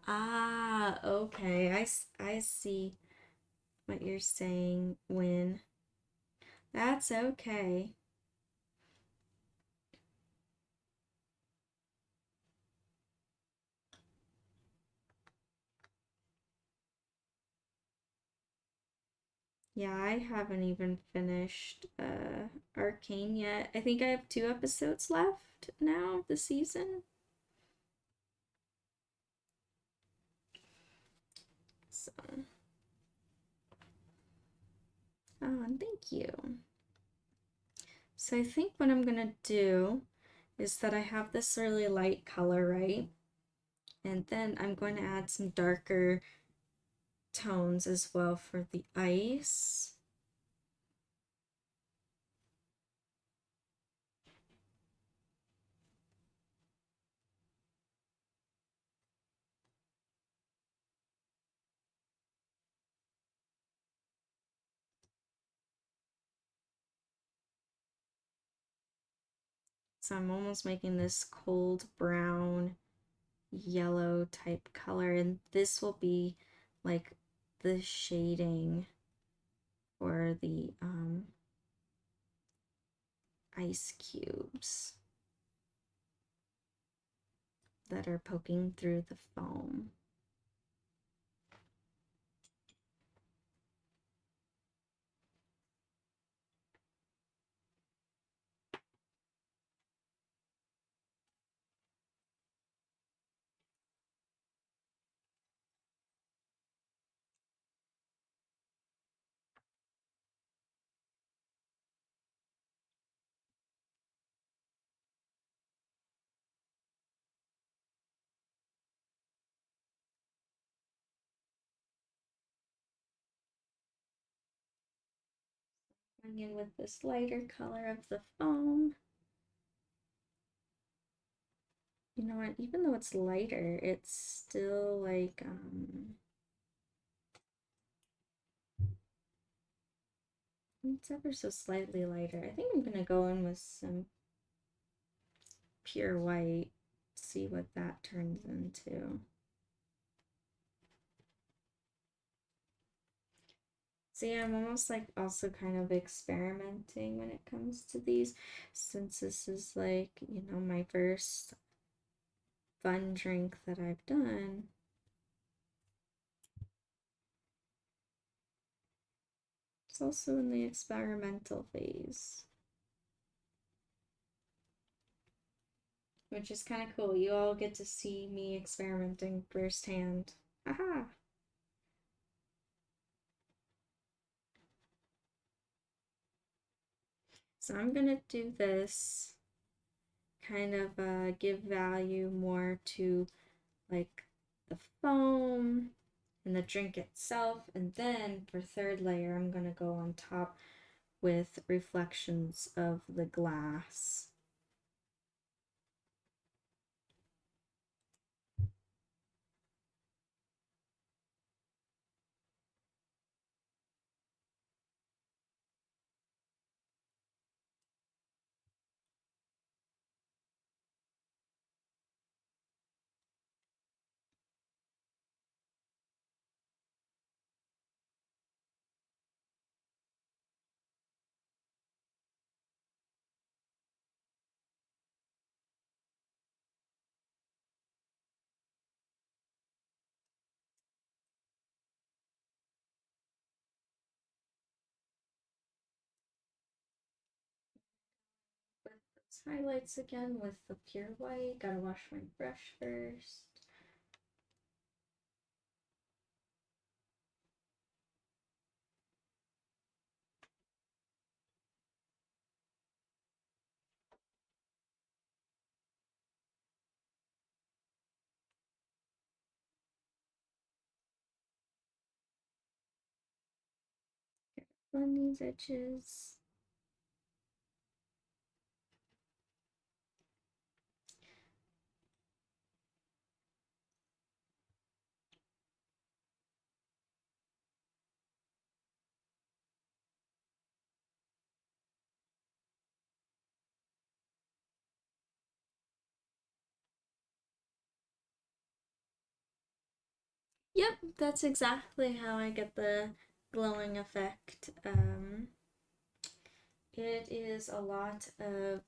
Ah, okay. I see what you're saying when that's okay. Yeah, I haven't even finished Arcane yet. I think I have 2 episodes left now this season. So, and thank you. So I think what I'm gonna do is that I have this really light color, right? And then I'm going to add some darker tones as well for the ice. So I'm almost making this cold brown yellow type color, and this will be like the shading for the ice cubes that are poking through the foam. Going in with this lighter color of the foam. You know what, even though it's lighter, it's still like, it's ever so slightly lighter. I think I'm gonna go in with some pure white, see what that turns into. So yeah, I'm almost like also kind of experimenting when it comes to these, since this is like, you know, my first fun drink that I've done. It's also in the experimental phase, which is kind of cool. You all get to see me experimenting firsthand. Haha! So I'm gonna do this, kind of give value more to like the foam and the drink itself, and then for third layer I'm gonna go on top with reflections of the glass. With those highlights again with the pure white. Gotta wash my brush first. Blend these edges. Yep, that's exactly how I get the glowing effect. It is a lot of,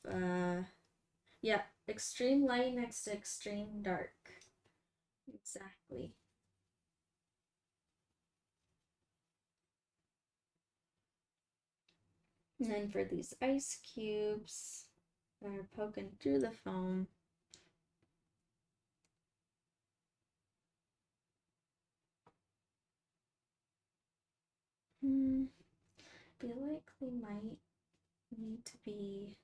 yeah, extreme light next to extreme dark. Exactly. And then for these ice cubes that are poking through the foam, I feel like they might need to be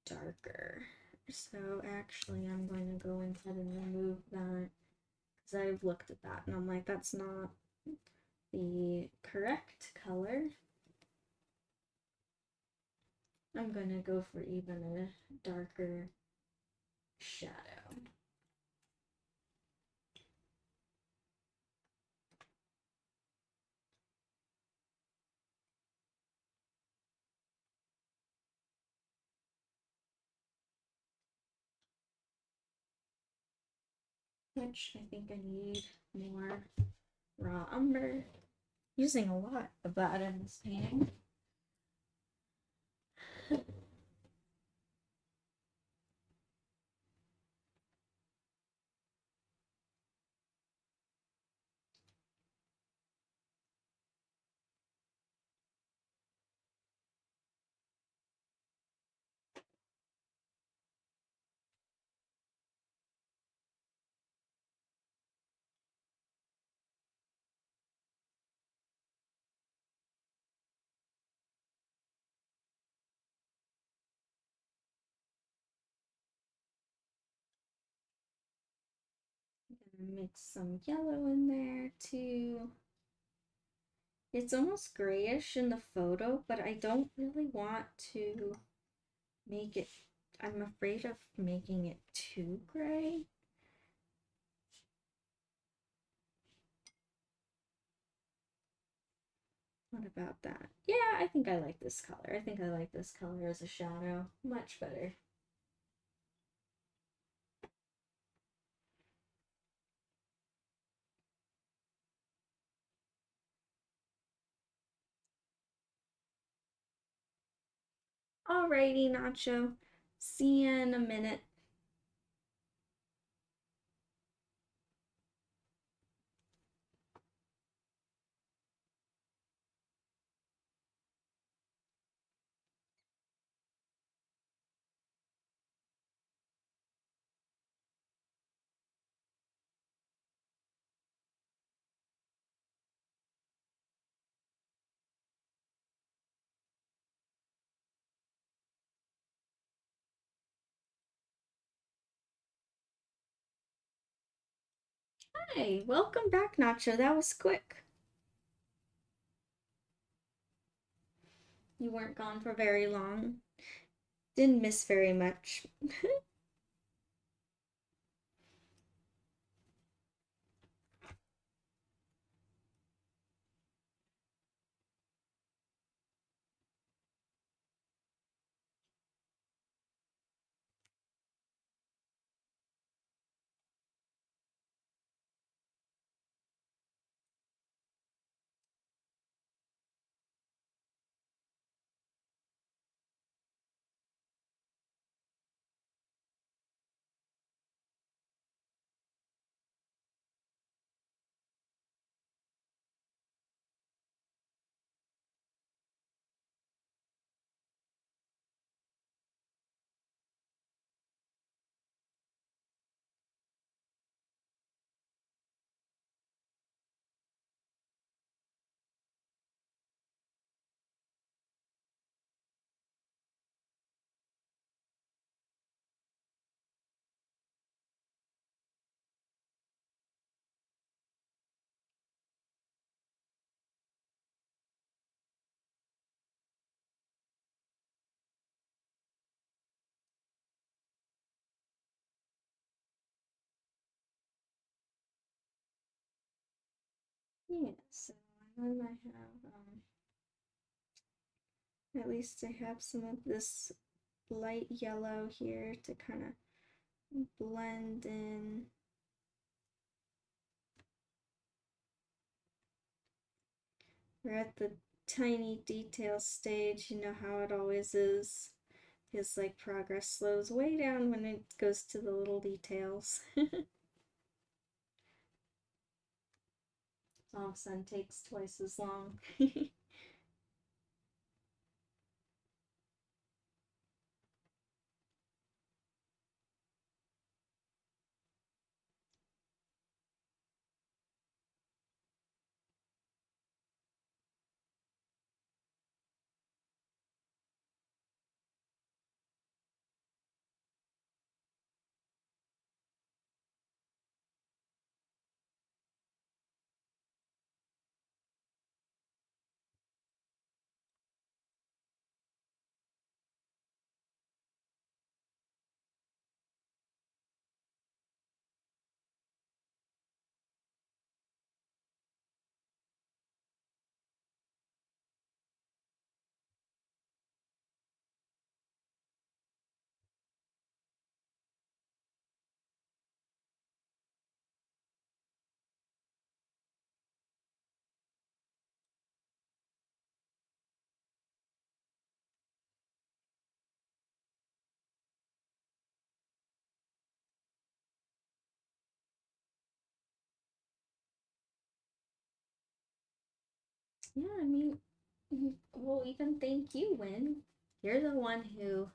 darker. So actually, I'm going to go ahead and remove that because I've looked at that and I'm like, that's not the correct color. I'm going to go for even a darker shadow. Which I think I need more raw umber. Using a lot of that in this painting. Mix some yellow in there too. It's almost grayish in the photo, but I don't really want to make it, I'm afraid of making it too gray. What about that? Yeah, I think I like this color. I think I like this color as a shadow much better. Alrighty, Nacho. See ya in a minute. Hi, welcome back, Nacho. That was quick. You weren't gone for very long. Didn't miss very much. Yeah, so then I have, at least I have some of this light yellow here to kind of blend in. We're at the tiny detail stage, you know how it always is. Feels like progress slows way down when it goes to the little details. Thompson takes twice as long. Yeah, I mean, well, even thank you, Win. You're the one who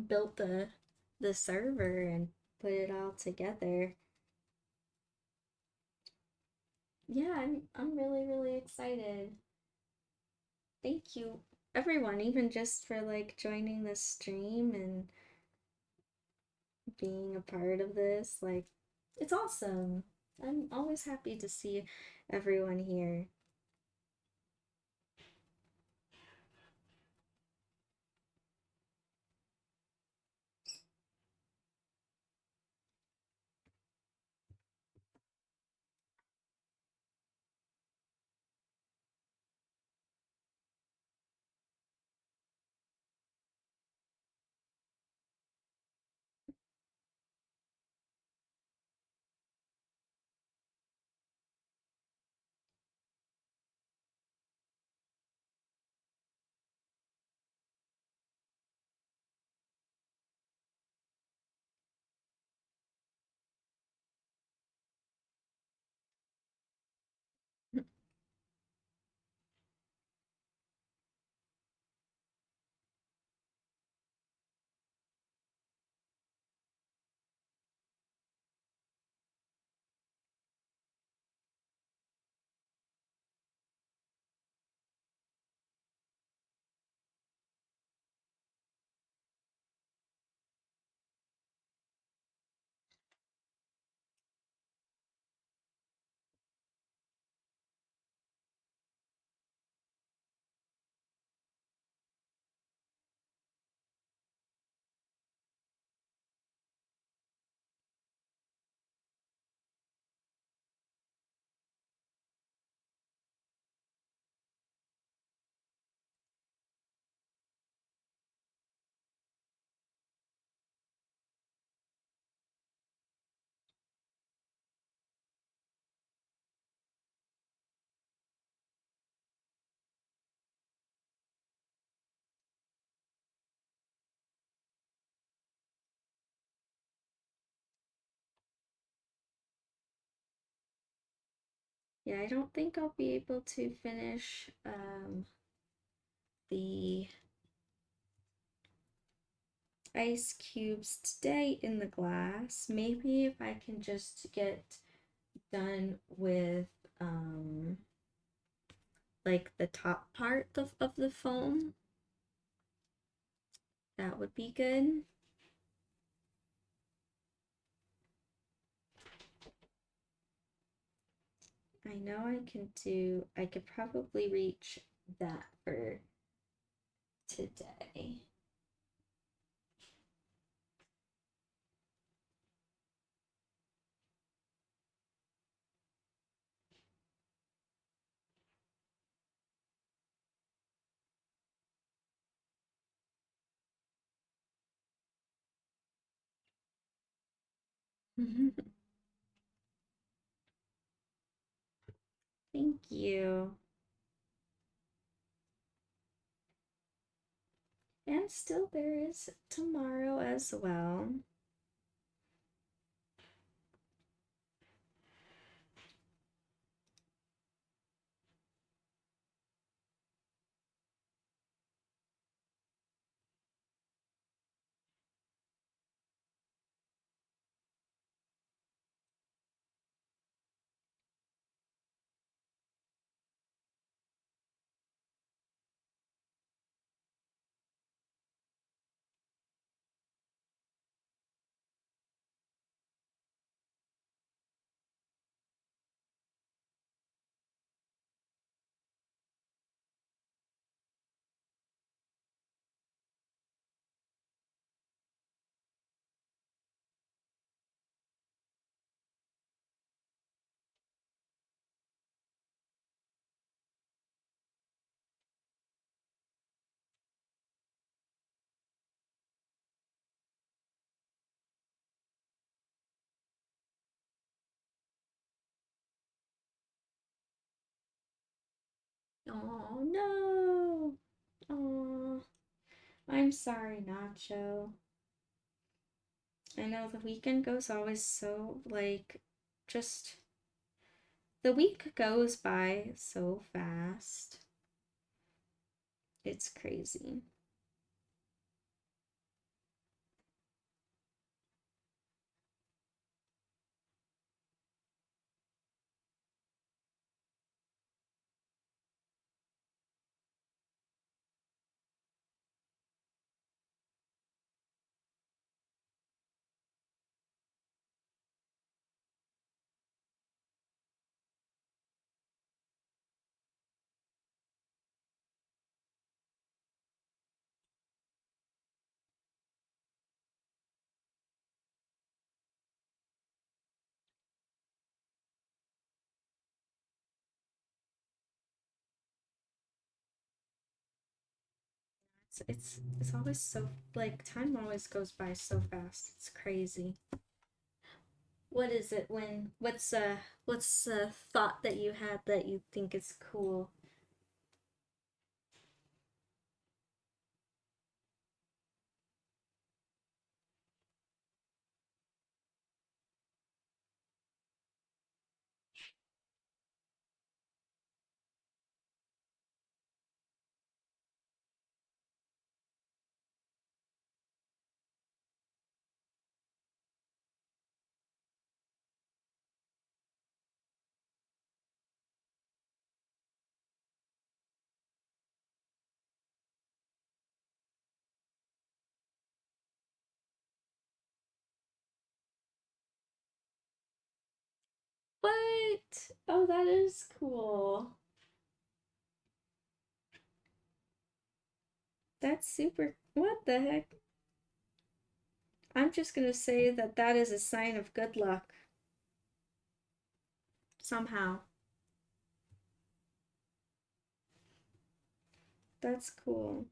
built the server and put it all together. Yeah, I'm really excited. Thank you, everyone, even just for like joining the stream and being a part of this. Like, It's awesome. I'm always happy to see everyone here. Yeah, I don't think I'll be able to finish the ice cubes today in the glass. Maybe if I can just get done with like the top part of the foam, that would be good. I know I could probably reach that for today. Thank you. And still there is tomorrow as well. Oh no. Oh, I'm sorry, Nacho. I know the weekend goes always so like just the week goes by so fast. It's crazy. It's always so, like, time always goes by so fast. It's crazy. What is it when what's a thought that you had that you think is cool? What? Oh, that is cool. That's super. What the heck? I'm just gonna say that that is a sign of good luck. Somehow. That's cool.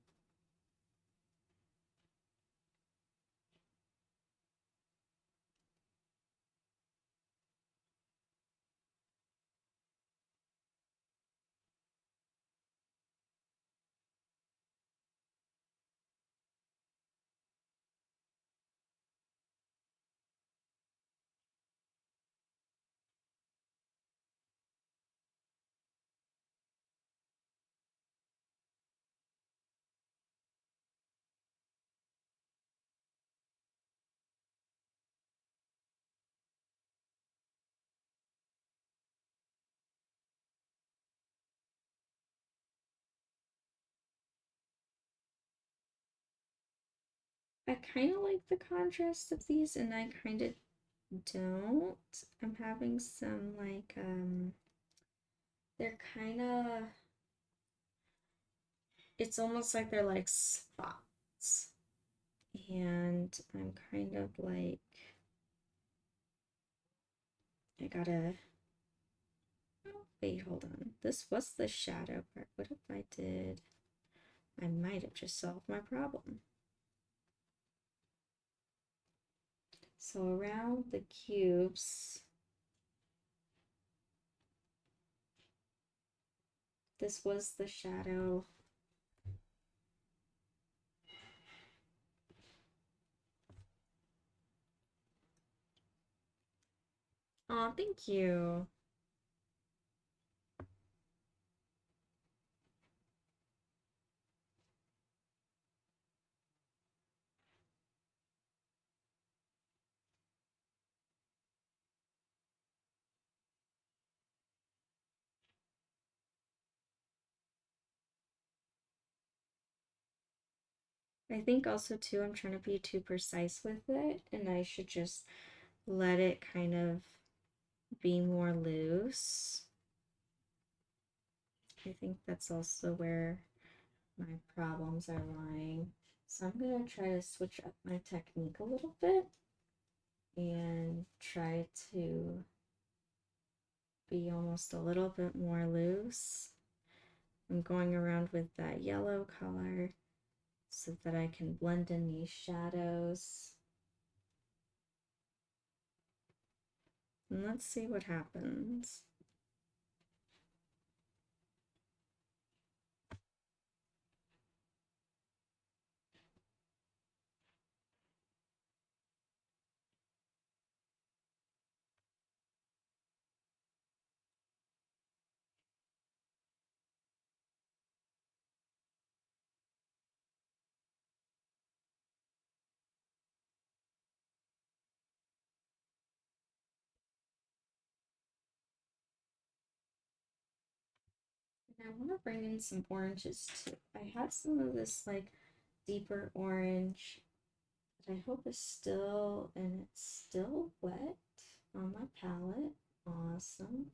I kind of like the contrast of these, and I kind of don't. I'm having some, like, they're kind of, it's almost like they're like spots. And I'm kind of like, I gotta, oh, wait, hold on. This was the shadow part. What if I did, I might have just solved my problem. So around the cubes, this was the shadow. Oh, thank you. I think also too, I'm trying to be too precise with it, and I should just let it kind of be more loose. I think that's also where my problems are lying. So I'm gonna try to switch up my technique a little bit and try to be almost a little bit more loose. I'm going around with that yellow color so that I can blend in these shadows. And let's see what happens. And I want to bring in some oranges too. I have some of this like deeper orange that I hope is still, and it's still wet on my palette. Awesome.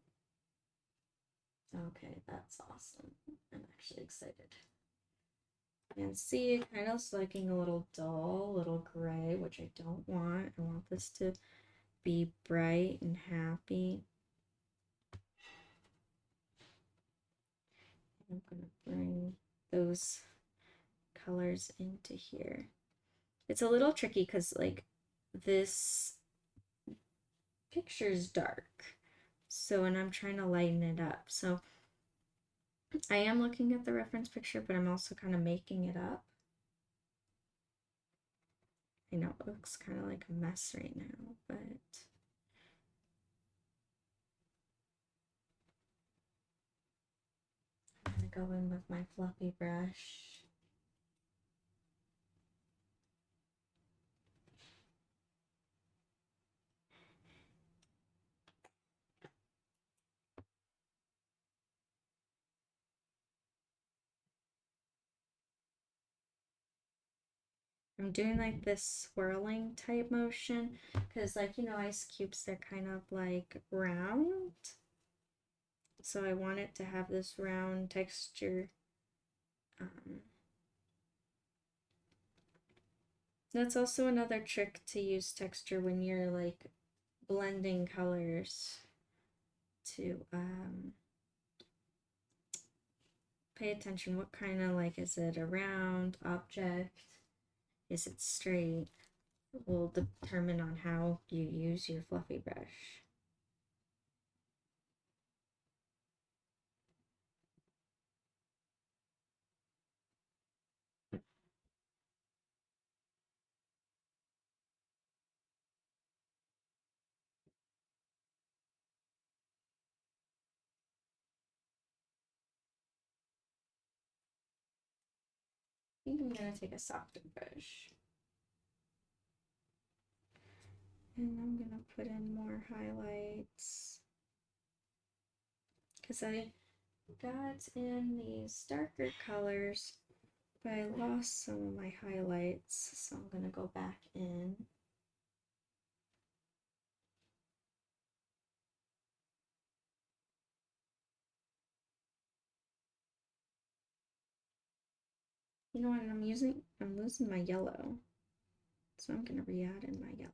Okay, that's awesome. I'm actually excited. And see, it kind of looking a little dull, a little gray, which I don't want. I want this to be bright and happy. I'm gonna bring those colors into here. It's a little tricky because like this picture's dark. So, and I'm trying to lighten it up. So I am looking at the reference picture, but I'm also kind of making it up. I know it looks kind of like a mess right now, but I'm gonna go in with my fluffy brush. I'm doing like this swirling type motion because, like, you know, ice cubes, they're kind of like round. So I want it to have this round texture. That's also another trick to use texture when you're like blending colors, to pay attention. What kind of, like, is it a round object? Is it straight? Will determine on how you use your fluffy brush. I think I'm gonna take a softer brush. And I'm gonna put in more highlights. Because I got in these darker colors, but I lost some of my highlights. So I'm gonna go back in. You know what, I'm losing my yellow. So I'm gonna re-add in my yellow.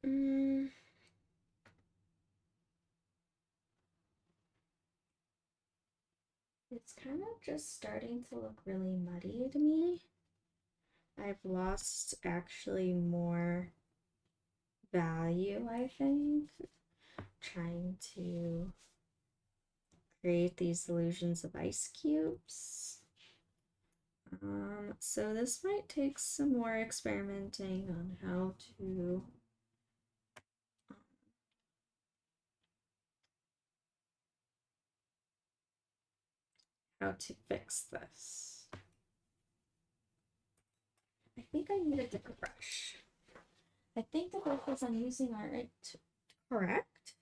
Mm. It's kind of just starting to look really muddy to me. I've lost actually more value, I think, trying to create these illusions of ice cubes. So this might take some more experimenting on how to fix this. I think I need a different brush. I think the brushes I'm using aren't correct.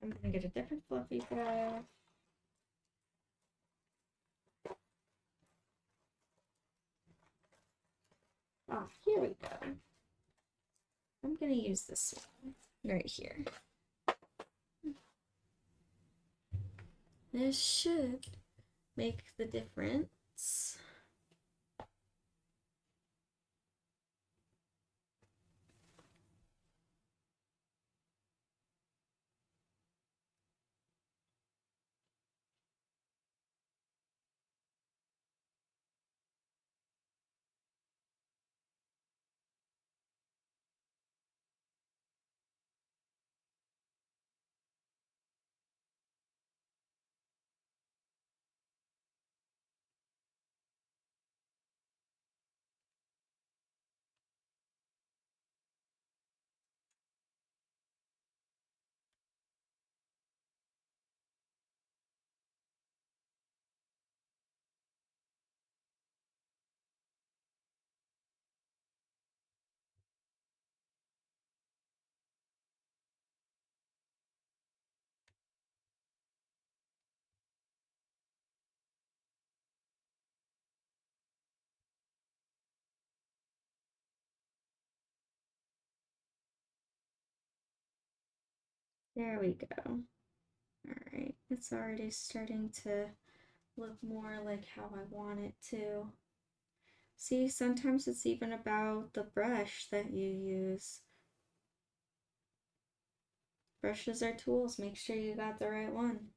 I'm gonna get a different fluffy brush. Ah, here we go. I'm gonna use this one right here. This should make the difference. There we go. Alright, it's already starting to look more like how I want it to. See, sometimes it's even about the brush that you use. Brushes are tools. Make sure you got the right one.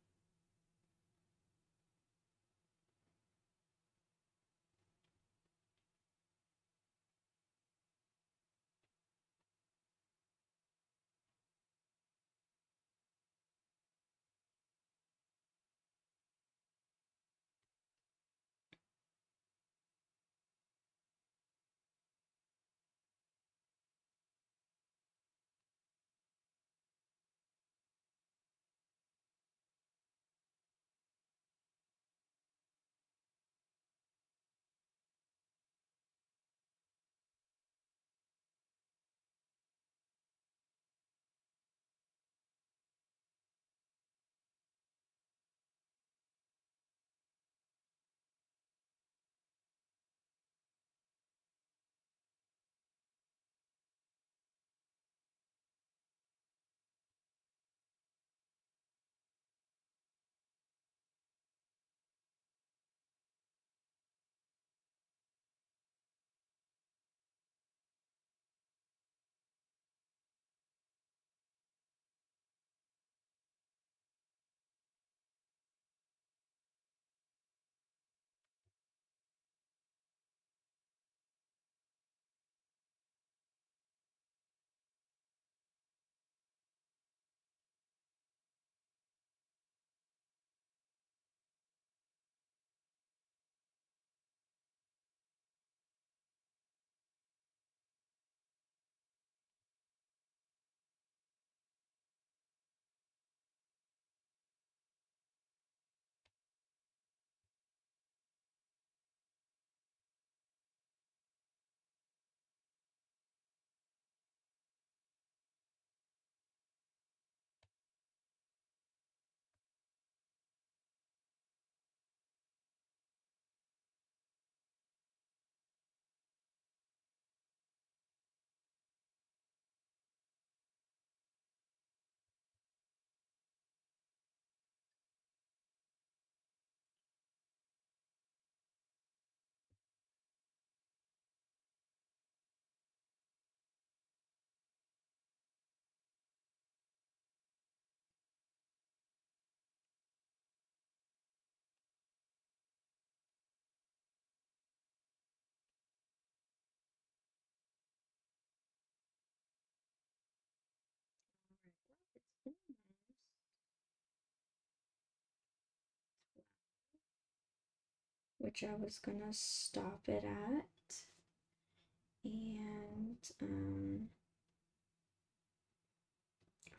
Alright, well, it's almost 12, which I was gonna stop it at. And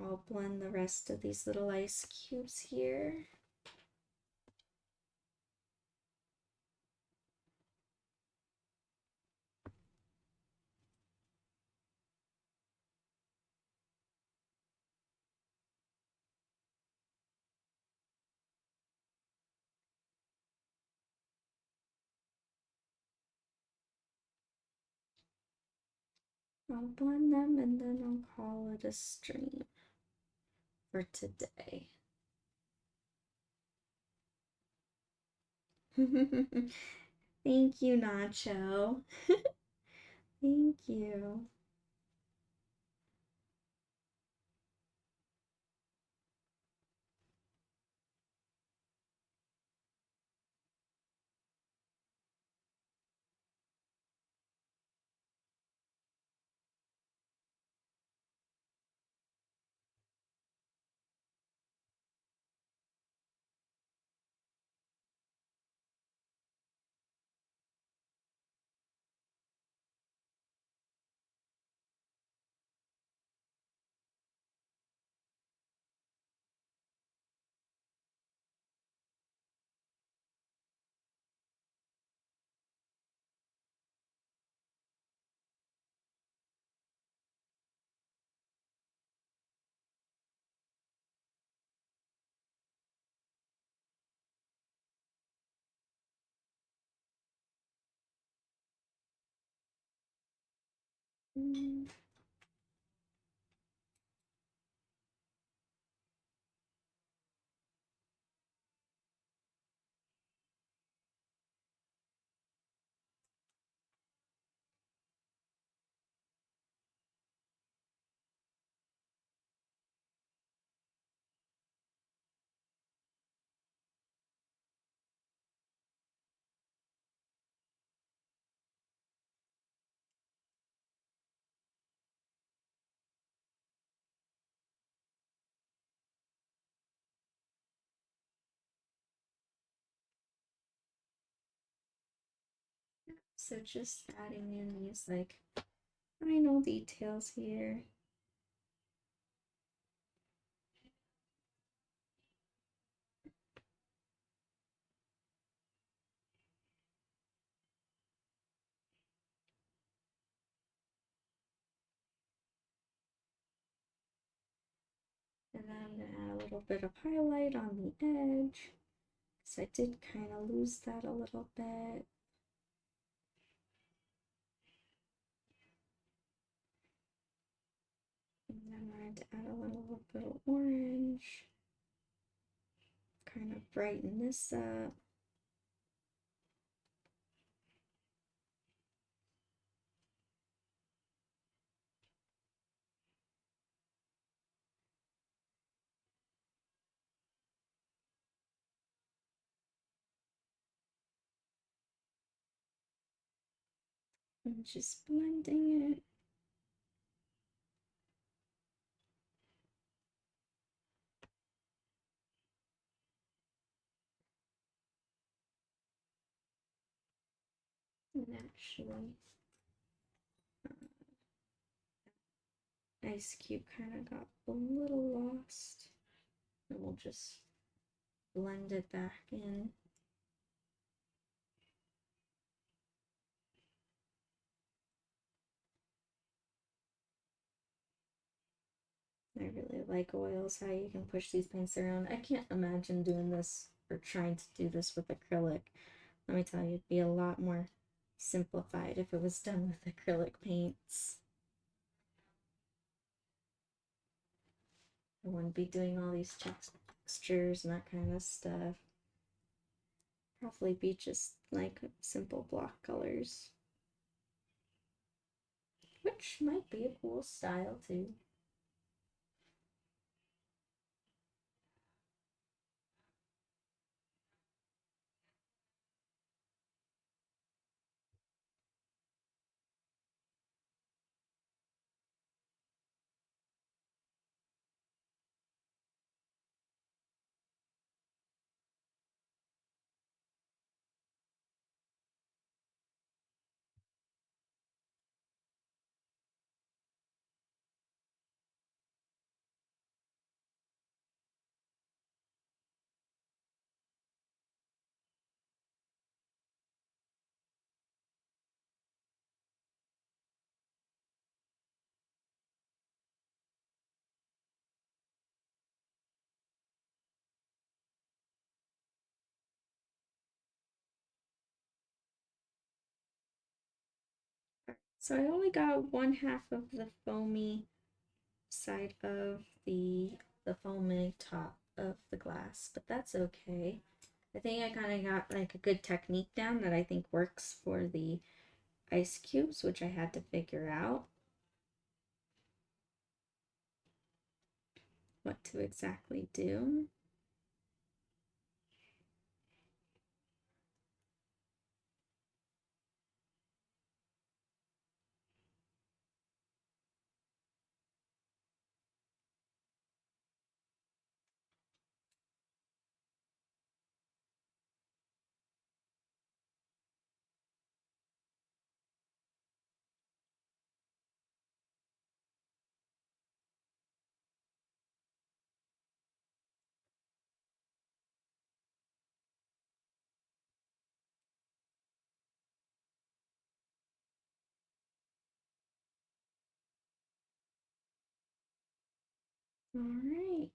I'll blend the rest of these little ice cubes here. I'll blend them and then I'll call it a stream for today. Thank you, Nacho. Thank you. Mm. So just adding in these like final details here. And then I'm going to add a little bit of highlight on the edge, because I did kind of lose that a little bit. And then I'm going to add a little bit of orange, kind of brighten this up. I'm just blending it. And actually, ice cube kind of got a little lost. And we'll just blend it back in. I really like oils, how you can push these paints around. I can't imagine doing this or trying to do this with acrylic. Let me tell you, it'd be a lot more simplified if it was done with acrylic paints. I wouldn't be doing all these textures and that kind of stuff. Probably be just like simple block colors, which might be a cool style too. So I only got one half of the foamy side of the foamy top of the glass, but that's okay. I think I kind of got like a good technique down that I think works for the ice cubes, which I had to figure out what to exactly do. All right.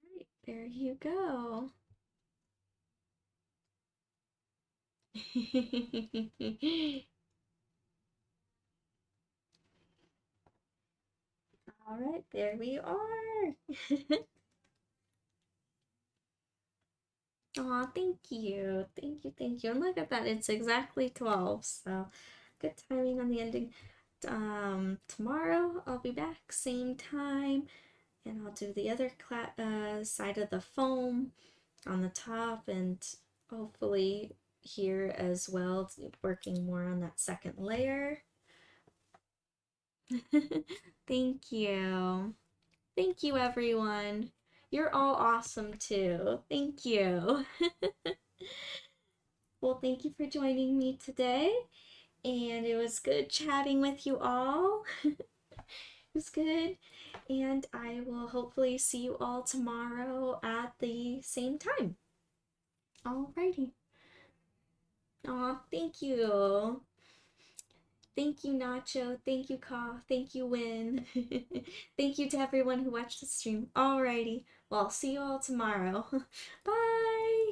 Right, there you go. All right, there we are. Aw, thank you. Thank you, thank you. And look at that, it's exactly 12, so good timing on the ending. Tomorrow I'll be back, same time, and I'll do the other side of the foam on the top, and hopefully here as well, working more on that second layer. Thank you. Thank you, everyone. You're all awesome too. Thank you. Well, thank you for joining me today, and it was good chatting with you all. It was good, and I will hopefully see you all tomorrow at the same time. Alrighty. Aw, thank you. Thank you, Nacho. Thank you, Ka. Thank you, Win. Thank you to everyone who watched the stream. Alrighty. Well, I'll see you all tomorrow. Bye.